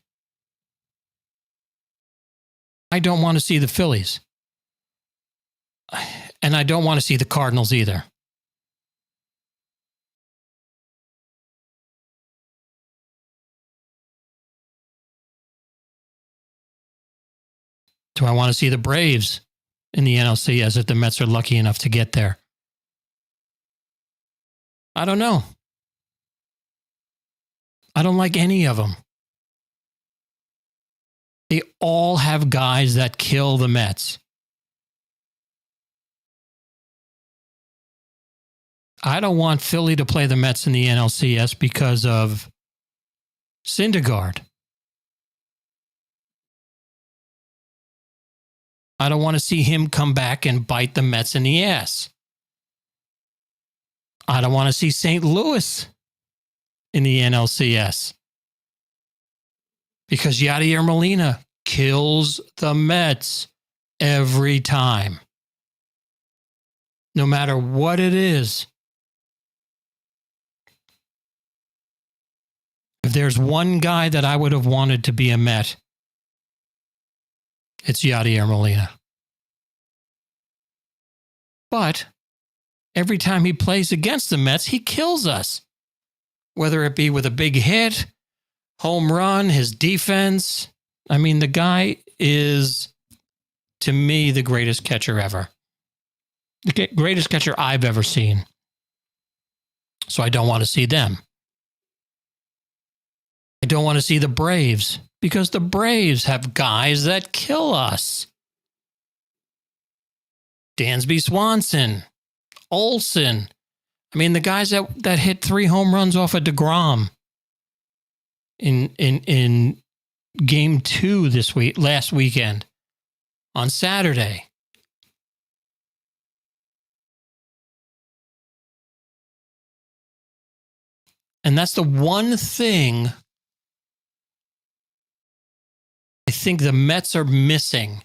I don't want to see the Phillies. And I don't want to see the Cardinals either. Do I want to see the Braves in the NLCS if the Mets are lucky enough to get there? I don't know. I don't like any of them. They all have guys that kill the Mets. I don't want Philly to play the Mets in the NLCS because of Syndergaard. I don't want to see him come back and bite the Mets in the ass. I don't want to see St. Louis in the NLCS because Yadier Molina kills the Mets every time. No matter what it is. If there's one guy that I would have wanted to be a Met, it's Yadier Molina. But every time he plays against the Mets, he kills us. Whether it be with a big hit, home run, his defense. I mean, the guy is, to me, the greatest catcher ever. The greatest catcher I've ever seen. So I don't want to see them. I don't want to see the Braves because the Braves have guys that kill us. Dansby Swanson, Olsen. I mean, the guys that hit 3 home runs off of DeGrom in game 2 last weekend on Saturday. And that's the one thing I think the Mets are missing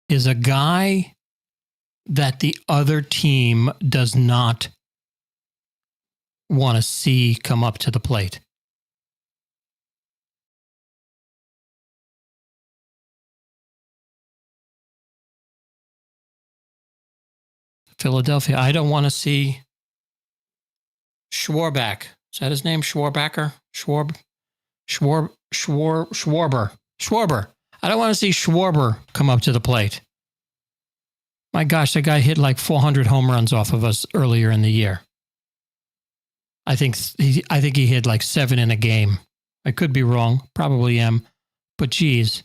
is a guy that the other team does not want to see come up to the plate. Philadelphia, I don't want to see Schwarber. Is that his name? Schwarber. I don't want to see Schwarber come up to the plate. My gosh, that guy hit like 400 home runs off of us earlier in the year. I think he hit like 7 in a game. I could be wrong, probably am, but geez,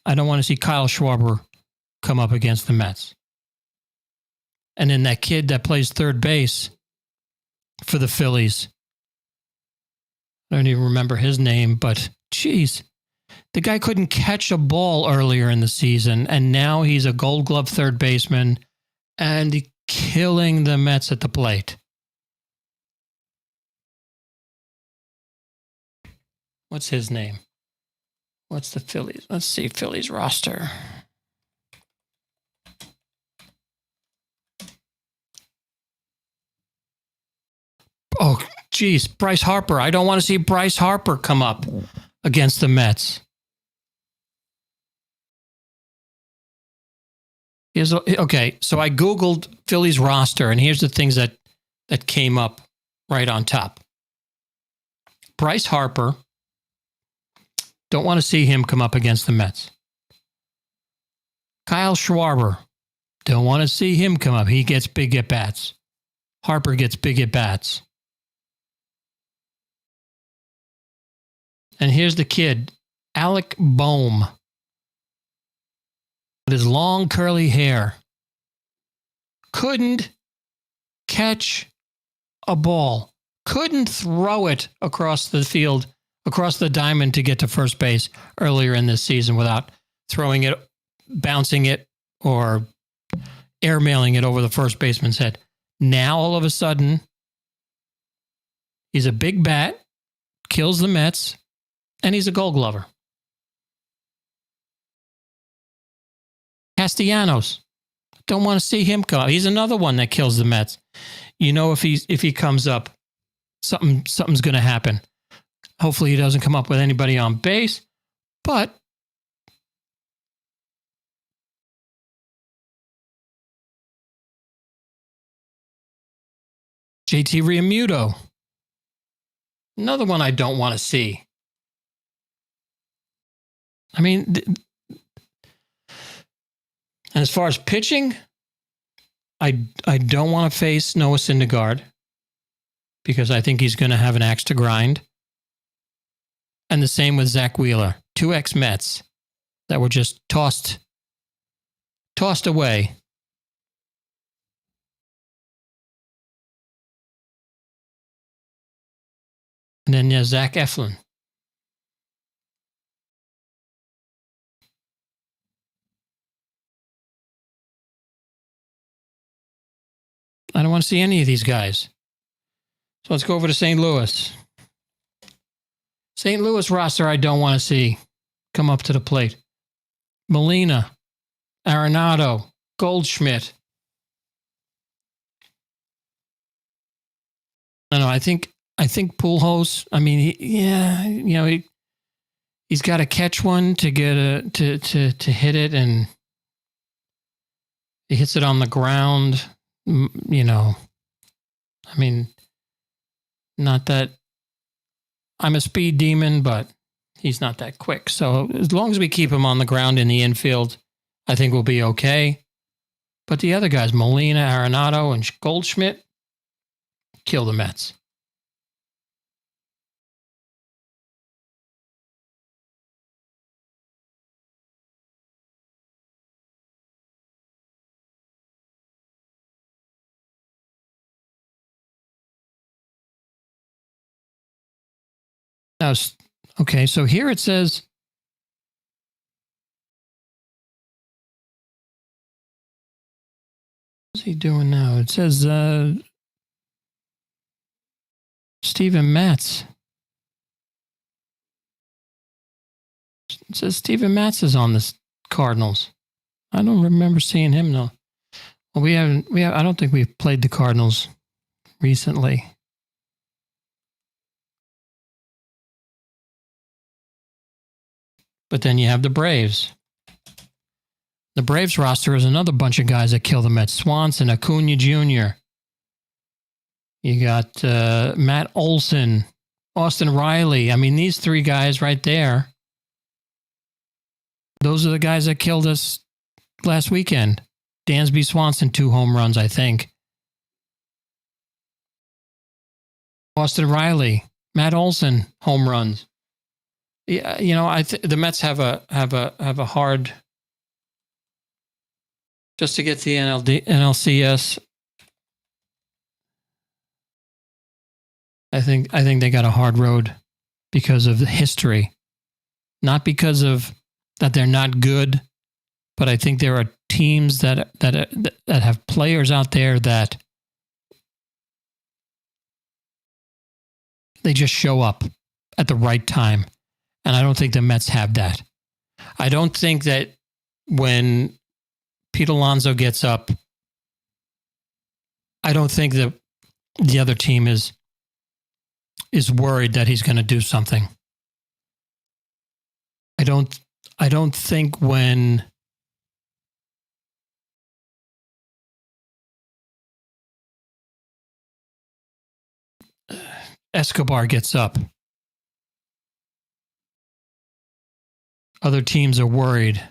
I don't want to see Kyle Schwarber come up against the Mets. And then that kid that plays third base for the Phillies, I don't even remember his name, but geez, the guy couldn't catch a ball earlier in the season, and now he's a Gold Glove third baseman and killing the Mets at the plate. What's his name? What's the Phillies? Let's see, Phillies roster. Oh, geez, Bryce Harper. I don't want to see Bryce Harper come up against the Mets. Okay, so I Googled Phillies roster, and here's the things that came up right on top. Bryce Harper. Don't want to see him come up against the Mets. Kyle Schwarber. Don't want to see him come up. He gets big at-bats. Harper gets big at-bats. And here's the kid, Alec Bohm, with his long curly hair. Couldn't catch a ball. Couldn't throw it across the field, across the diamond to get to first base earlier in this season without throwing it, bouncing it, or airmailing it over the first baseman's head. Now, all of a sudden, he's a big bat, kills the Mets, and he's a Gold Glover. Castellanos. Don't want to see him come up. He's another one that kills the Mets. You know, if he comes up, something's going to happen. Hopefully he doesn't come up with anybody on base, but JT Realmuto. Another one I don't want to see. I mean, and as far as pitching, I don't want to face Noah Syndergaard because I think he's going to have an axe to grind. And the same with Zach Wheeler, 2 ex-Mets that were just tossed away. And then Zach Eflin. I don't want to see any of these guys. So let's go over to St. Louis. St. Louis roster I don't want to see come up to the plate. Molina, Arenado, Goldschmidt. I don't know. I think Pujols. I mean, he's got to catch one to get to hit it, and he hits it on the ground. You know, I mean, not that I'm a speed demon, but he's not that quick. So as long as we keep him on the ground in the infield, I think we'll be okay. But the other guys, Molina, Arenado, and Goldschmidt, kill the Mets. Now, okay, so here it says, what's he doing now? It says Steven Matz. It says Steven Matz is on the Cardinals. I don't remember seeing him though. Well, I don't think we've played the Cardinals recently. But then you have the Braves. The Braves roster is another bunch of guys that kill the Mets. Swanson, Acuna Jr. You got Matt Olson, Austin Riley. I mean, these 3 guys right there, those are the guys that killed us last weekend. Dansby Swanson, 2 home runs, I think. Austin Riley, Matt Olson, home runs. Yeah, I think the Mets have a hard just to get to the NLCS. I think they got a hard road because of the history, not because of that they're not good, but I think there are teams that have players out there that they just show up at the right time, and I don't think the Mets have that. I don't think that when Pete Alonso gets up, I don't think that the other team is worried that he's going to do something. I don't think when Escobar gets up, other teams are worried.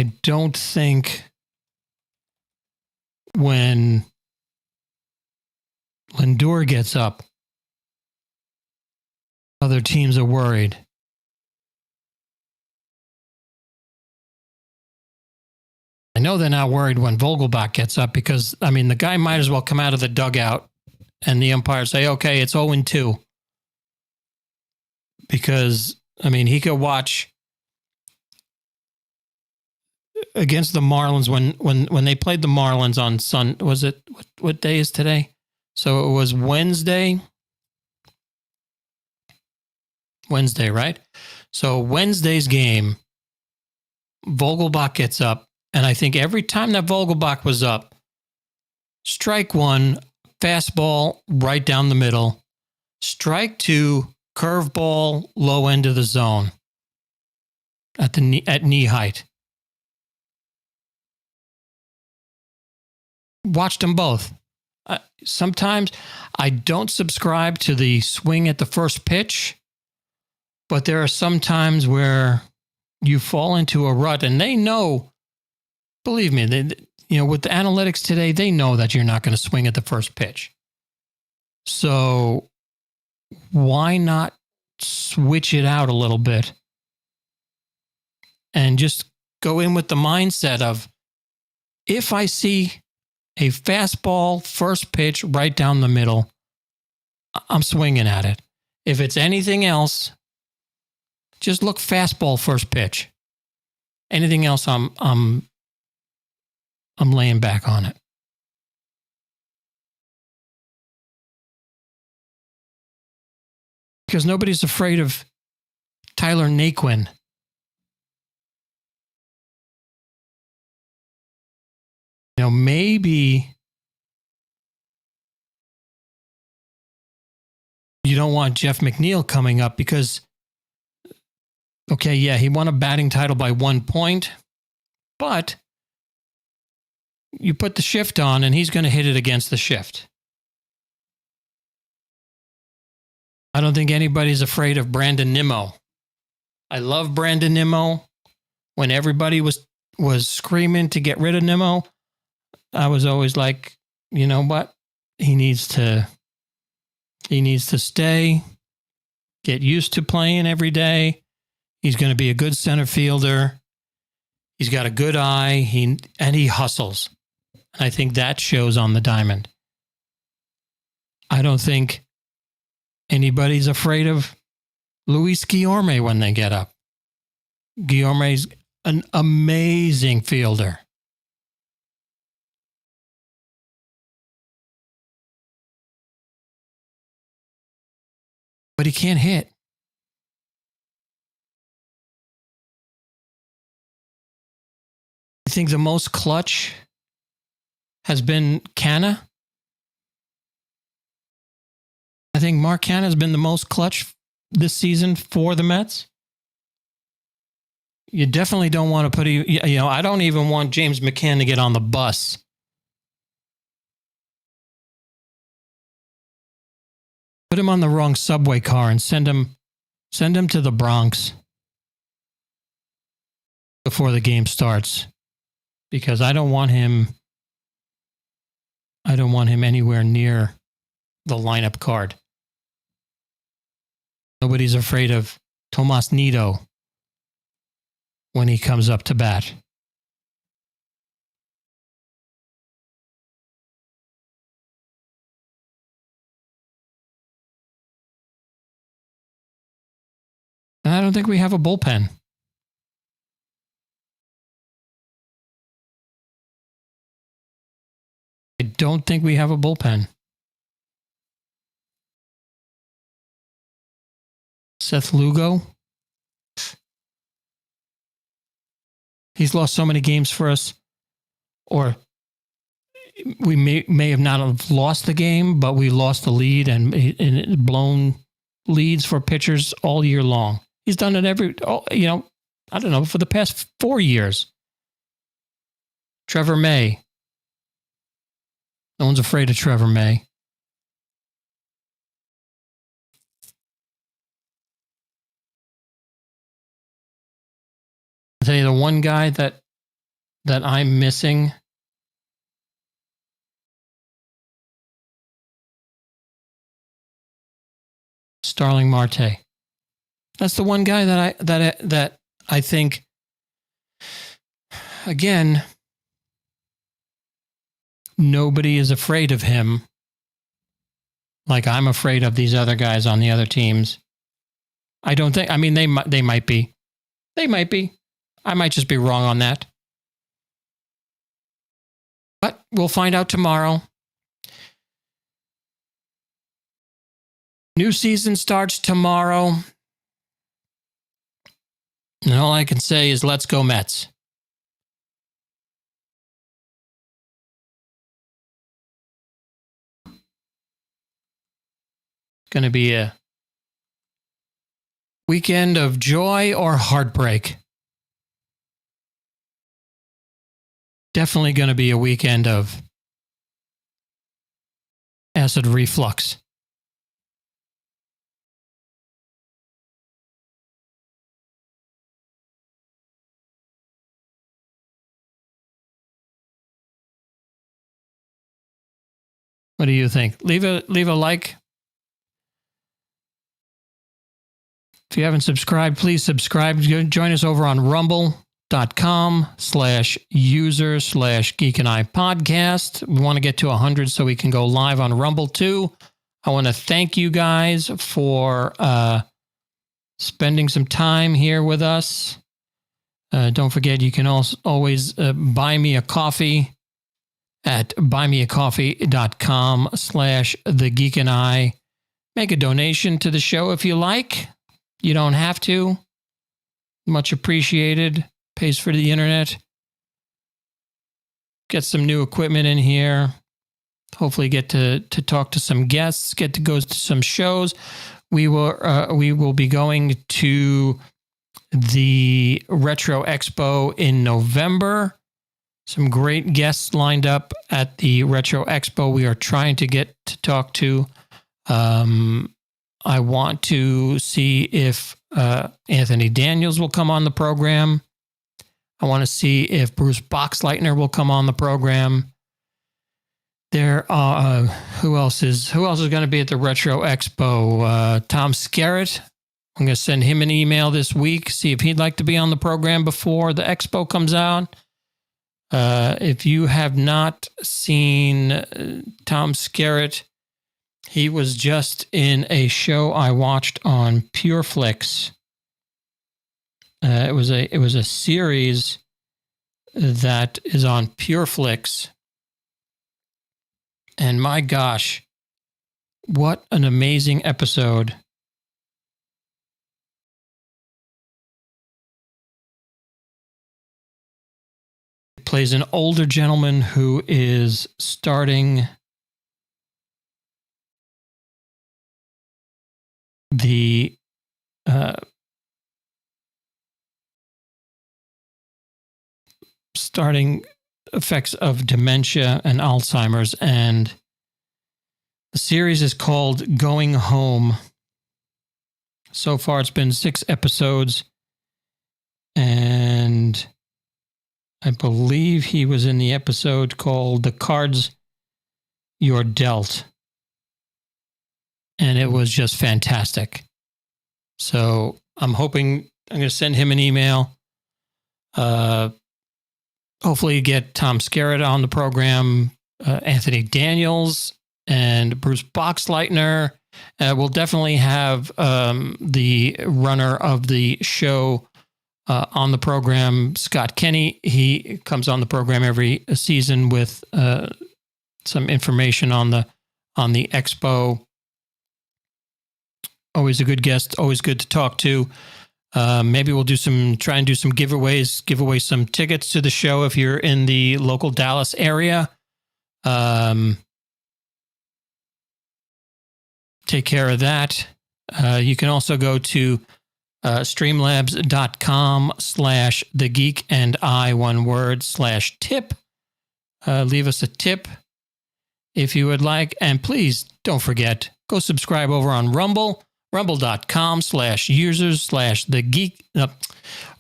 I don't think when Lindor gets up, other teams are worried. I know they're not worried when Vogelbach gets up because, I mean, the guy might as well come out of the dugout and the umpire say, okay, it's 0-2. Because, I mean, he could watch against the Marlins when they played the Marlins on was it, what day is today? So it was Wednesday, right? So Wednesday's game, Vogelbach gets up, and I think every time that Vogelbach was up, strike one, fastball right down the middle, strike two, curveball low end of the zone at knee height. Watched them both. Sometimes I don't subscribe to the swing at the first pitch, but there are some times where you fall into a rut, and they know, believe me, with the analytics today, they know that you're not going to swing at the first pitch. So why not switch it out a little bit and just go in with the mindset of, if I see a fastball first pitch right down the middle, I'm swinging at it. If it's anything else, just look fastball first pitch. Anything else, I'm laying back on it. Because nobody's afraid of Tyler Naquin. Maybe you don't want Jeff McNeil coming up because, okay, yeah, he won a batting title by 1 point, but you put the shift on and he's going to hit it against the shift. I don't think anybody's afraid of Brandon Nimmo. I love Brandon Nimmo. When everybody was screaming to get rid of Nimmo, I was always like, you know what? He needs to stay, get used to playing every day. He's going to be a good center fielder. He's got a good eye. He hustles. And I think that shows on the diamond. I don't think anybody's afraid of Luis Guillorme when they get up. Guillorme's an amazing fielder. But he can't hit. I think the most clutch has been Canha. I think Mark Canha has been the most clutch this season for the Mets. You definitely don't want to put, I don't even want James McCann to get on the bus. Put him on the wrong subway car and send him to the Bronx before the game starts, because I don't want him anywhere near the lineup card. Nobody's afraid of Tomas Nido when he comes up to bat. And I don't think we have a bullpen. I don't think we have a bullpen. Seth Lugo. He's lost so many games for us. Or we may have not have lost the game, but we lost the lead and blown leads for pitchers all year long. He's done it I don't know, for the past 4 years. Trevor May. No one's afraid of Trevor May. I'll tell you the one guy that I'm missing. Starling Marte. That's the one guy that I think, again, nobody is afraid of him like I'm afraid of these other guys on the other teams. I don't think, I mean, they might be. They might be. I might just be wrong on that. But we'll find out tomorrow. New season starts tomorrow. And all I can say is let's go Mets. It's going to be a weekend of joy or heartbreak. Definitely going to be a weekend of acid reflux. What do you think? Leave a like. If you haven't subscribed, please subscribe. Join us over on rumble.com/user/Geek and I podcast. We want to get to 100 so we can go live on Rumble too. I want to thank you guys for spending some time here with us. Don't forget, you can also always buy me a coffee at buymeacoffee.com/thegeekandI. Make a donation to the show if you like. You don't have to. Much appreciated. Pays for the internet. Get some new equipment in here. Hopefully get to talk to some guests, get to go to some shows. We will be going to the Retro Expo in November. Some great guests lined up at the Retro Expo we are trying to get to talk to. I want to see if Anthony Daniels will come on the program. I want to see if Bruce Boxleitner will come on the program. There are who else is going to be at the Retro Expo? Tom Skerritt. I'm going to send him an email this week, see if he'd like to be on the program before the expo comes out. If you have not seen Tom Skerritt, he was just in a show I watched on PureFlix. It was a series that is on PureFlix. And my gosh, what an amazing episode. It plays an older gentleman who is starting the effects of dementia and Alzheimer's, and the series is called Going Home. So far, it's been 6 episodes, and I believe he was in the episode called The Cards You're Dealt, and it was just fantastic. So I'm hoping I'm going to send him an email. Hopefully get Tom Skerritt on the program, Anthony Daniels, and Bruce Boxleitner. We'll definitely have the runner of the show on the program, Scott Kenny. He comes on the program every season with some information on the expo. Always a good guest. Always good to talk to. Maybe we'll try and do some giveaways. Give away some tickets to the show if you're in the local Dallas area. Take care of that. You can also go to streamlabs.com/thegeekandi1word/tip. Leave us a tip if you would like. And please don't forget, go subscribe over on Rumble, rumble.com/users/thegeek,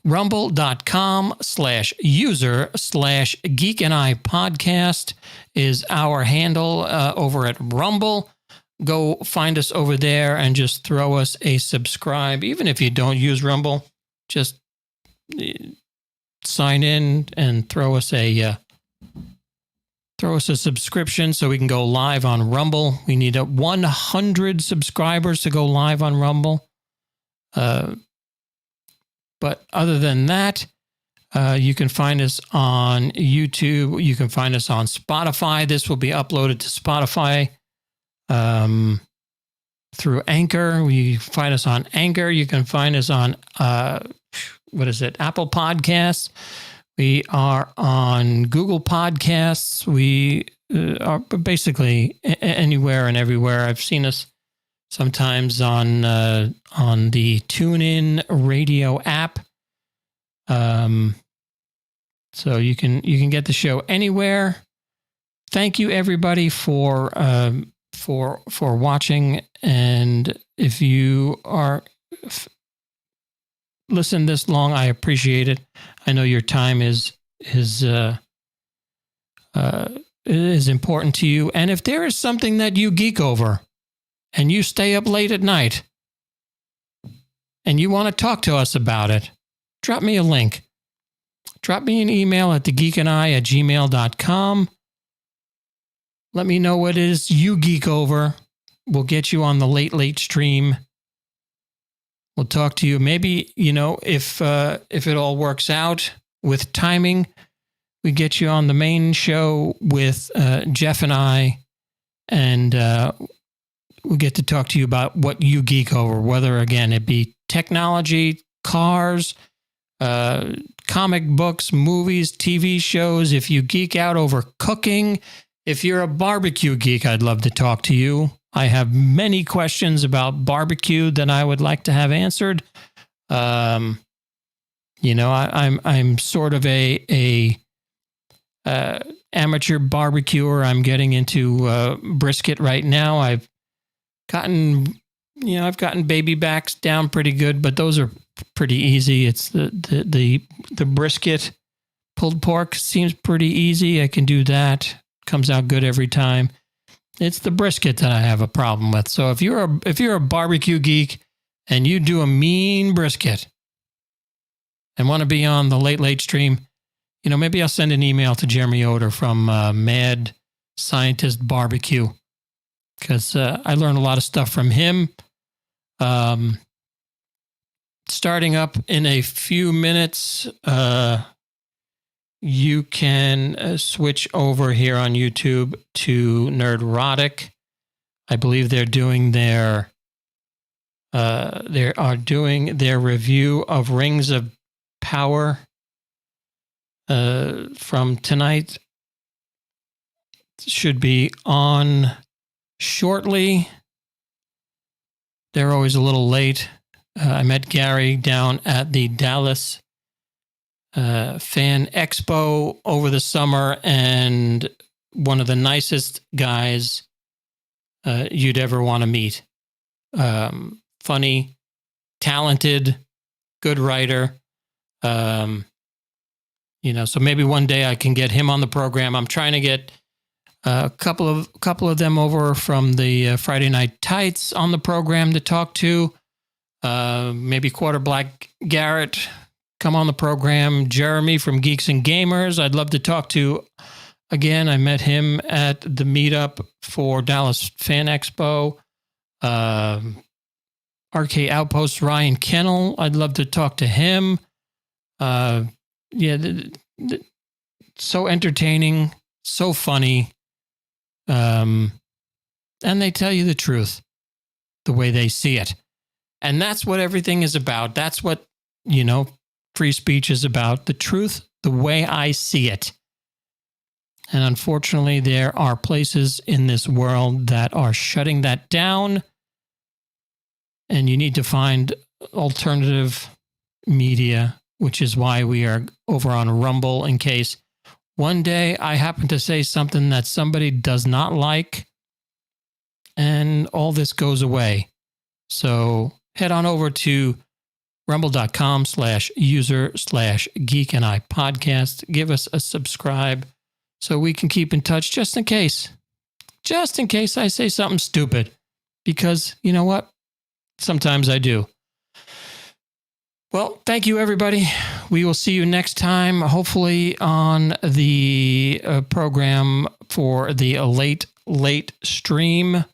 rumble.com/user/geek-and-I podcast is our handle over at Rumble. Go find us over there and just throw us a subscribe. Even if you don't use Rumble, just sign in and throw us a subscription so we can go live on Rumble. We need 100 subscribers to go live on Rumble. But other than that, you can find us on YouTube. You can find us on Spotify. This will be uploaded to Spotify through Anchor. You find us on Anchor. You can find us on, Apple Podcasts. We are on Google Podcasts. We are basically anywhere and everywhere. I've seen us sometimes on the TuneIn Radio app. So you can get the show anywhere. Thank you, everybody, for watching. And if you are listen this long, I appreciate it. I know your time is important to you. And if there is something that you geek over and you stay up late at night and you want to talk to us about it, drop me a link. Drop me an email at thegeekandi@gmail.com. Let me know what it is you geek over. We'll get you on the late stream. We'll talk to you. Maybe, if it all works out with timing, we get you on the main show with Jeff and I, and we'll get to talk to you about what you geek over, whether, again, it be technology, cars, comic books, movies, TV shows. If you geek out over cooking, if you're a barbecue geek, I'd love to talk to you. I have many questions about barbecue that I would like to have answered. I'm sort of a amateur barbecuer. I'm getting into brisket right now. I've gotten baby backs down pretty good, but those are pretty easy. It's the brisket. Pulled pork seems pretty easy. I can do that. Comes out good every time. It's the brisket that I have a problem with. So if you're a barbecue geek and you do a mean brisket and want to be on the late stream, maybe I'll send an email to Jeremy Oder from Mad Scientist Barbecue, because I learned a lot of stuff from him. Starting up in a few minutes, you can switch over here on YouTube to Nerdrotic. I believe they're doing their review of Rings of Power from tonight. Should be on shortly. They're always a little late. I met Gary down at the Dallas Fan Expo over the summer, and one of the nicest guys you'd ever want to meet. Funny, talented, good writer. So maybe one day I can get him on the program. I'm trying to get a couple of them over from the Friday Night Tights on the program to talk to. maybe Quarter Black Garrett, come on the program. Jeremy from Geeks and Gamers, I'd love to talk to again. I met him at the meetup for Dallas Fan Expo. RK Outpost Ryan Kennel, I'd love to talk to him. So entertaining, so funny. And they tell you the truth the way they see it. And that's what everything is about. That's what, free speech is about. The truth, the way I see it. And unfortunately, there are places in this world that are shutting that down. And you need to find alternative media, which is why we are over on Rumble, in case one day I happen to say something that somebody does not like and all this goes away. So head on over to rumble.com/user/geek-and-I-podcast. Give us a subscribe so we can keep in touch just in case I say something stupid, because you know what? Sometimes I do. Well, thank you, everybody. We will see you next time, hopefully on the program for the late stream.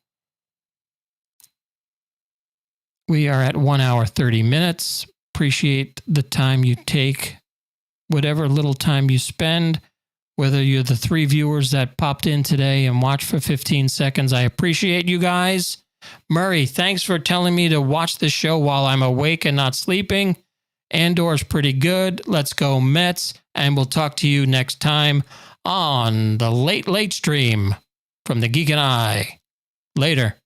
We are at 1 hour, 30 minutes. Appreciate the time you take, whatever little time you spend, whether you're the 3 viewers that popped in today and watched for 15 seconds. I appreciate you guys. Murray, thanks for telling me to watch the show while I'm awake and not sleeping. Andor's pretty good. Let's go Mets. And we'll talk to you next time on the late stream from the Geek and I. Later.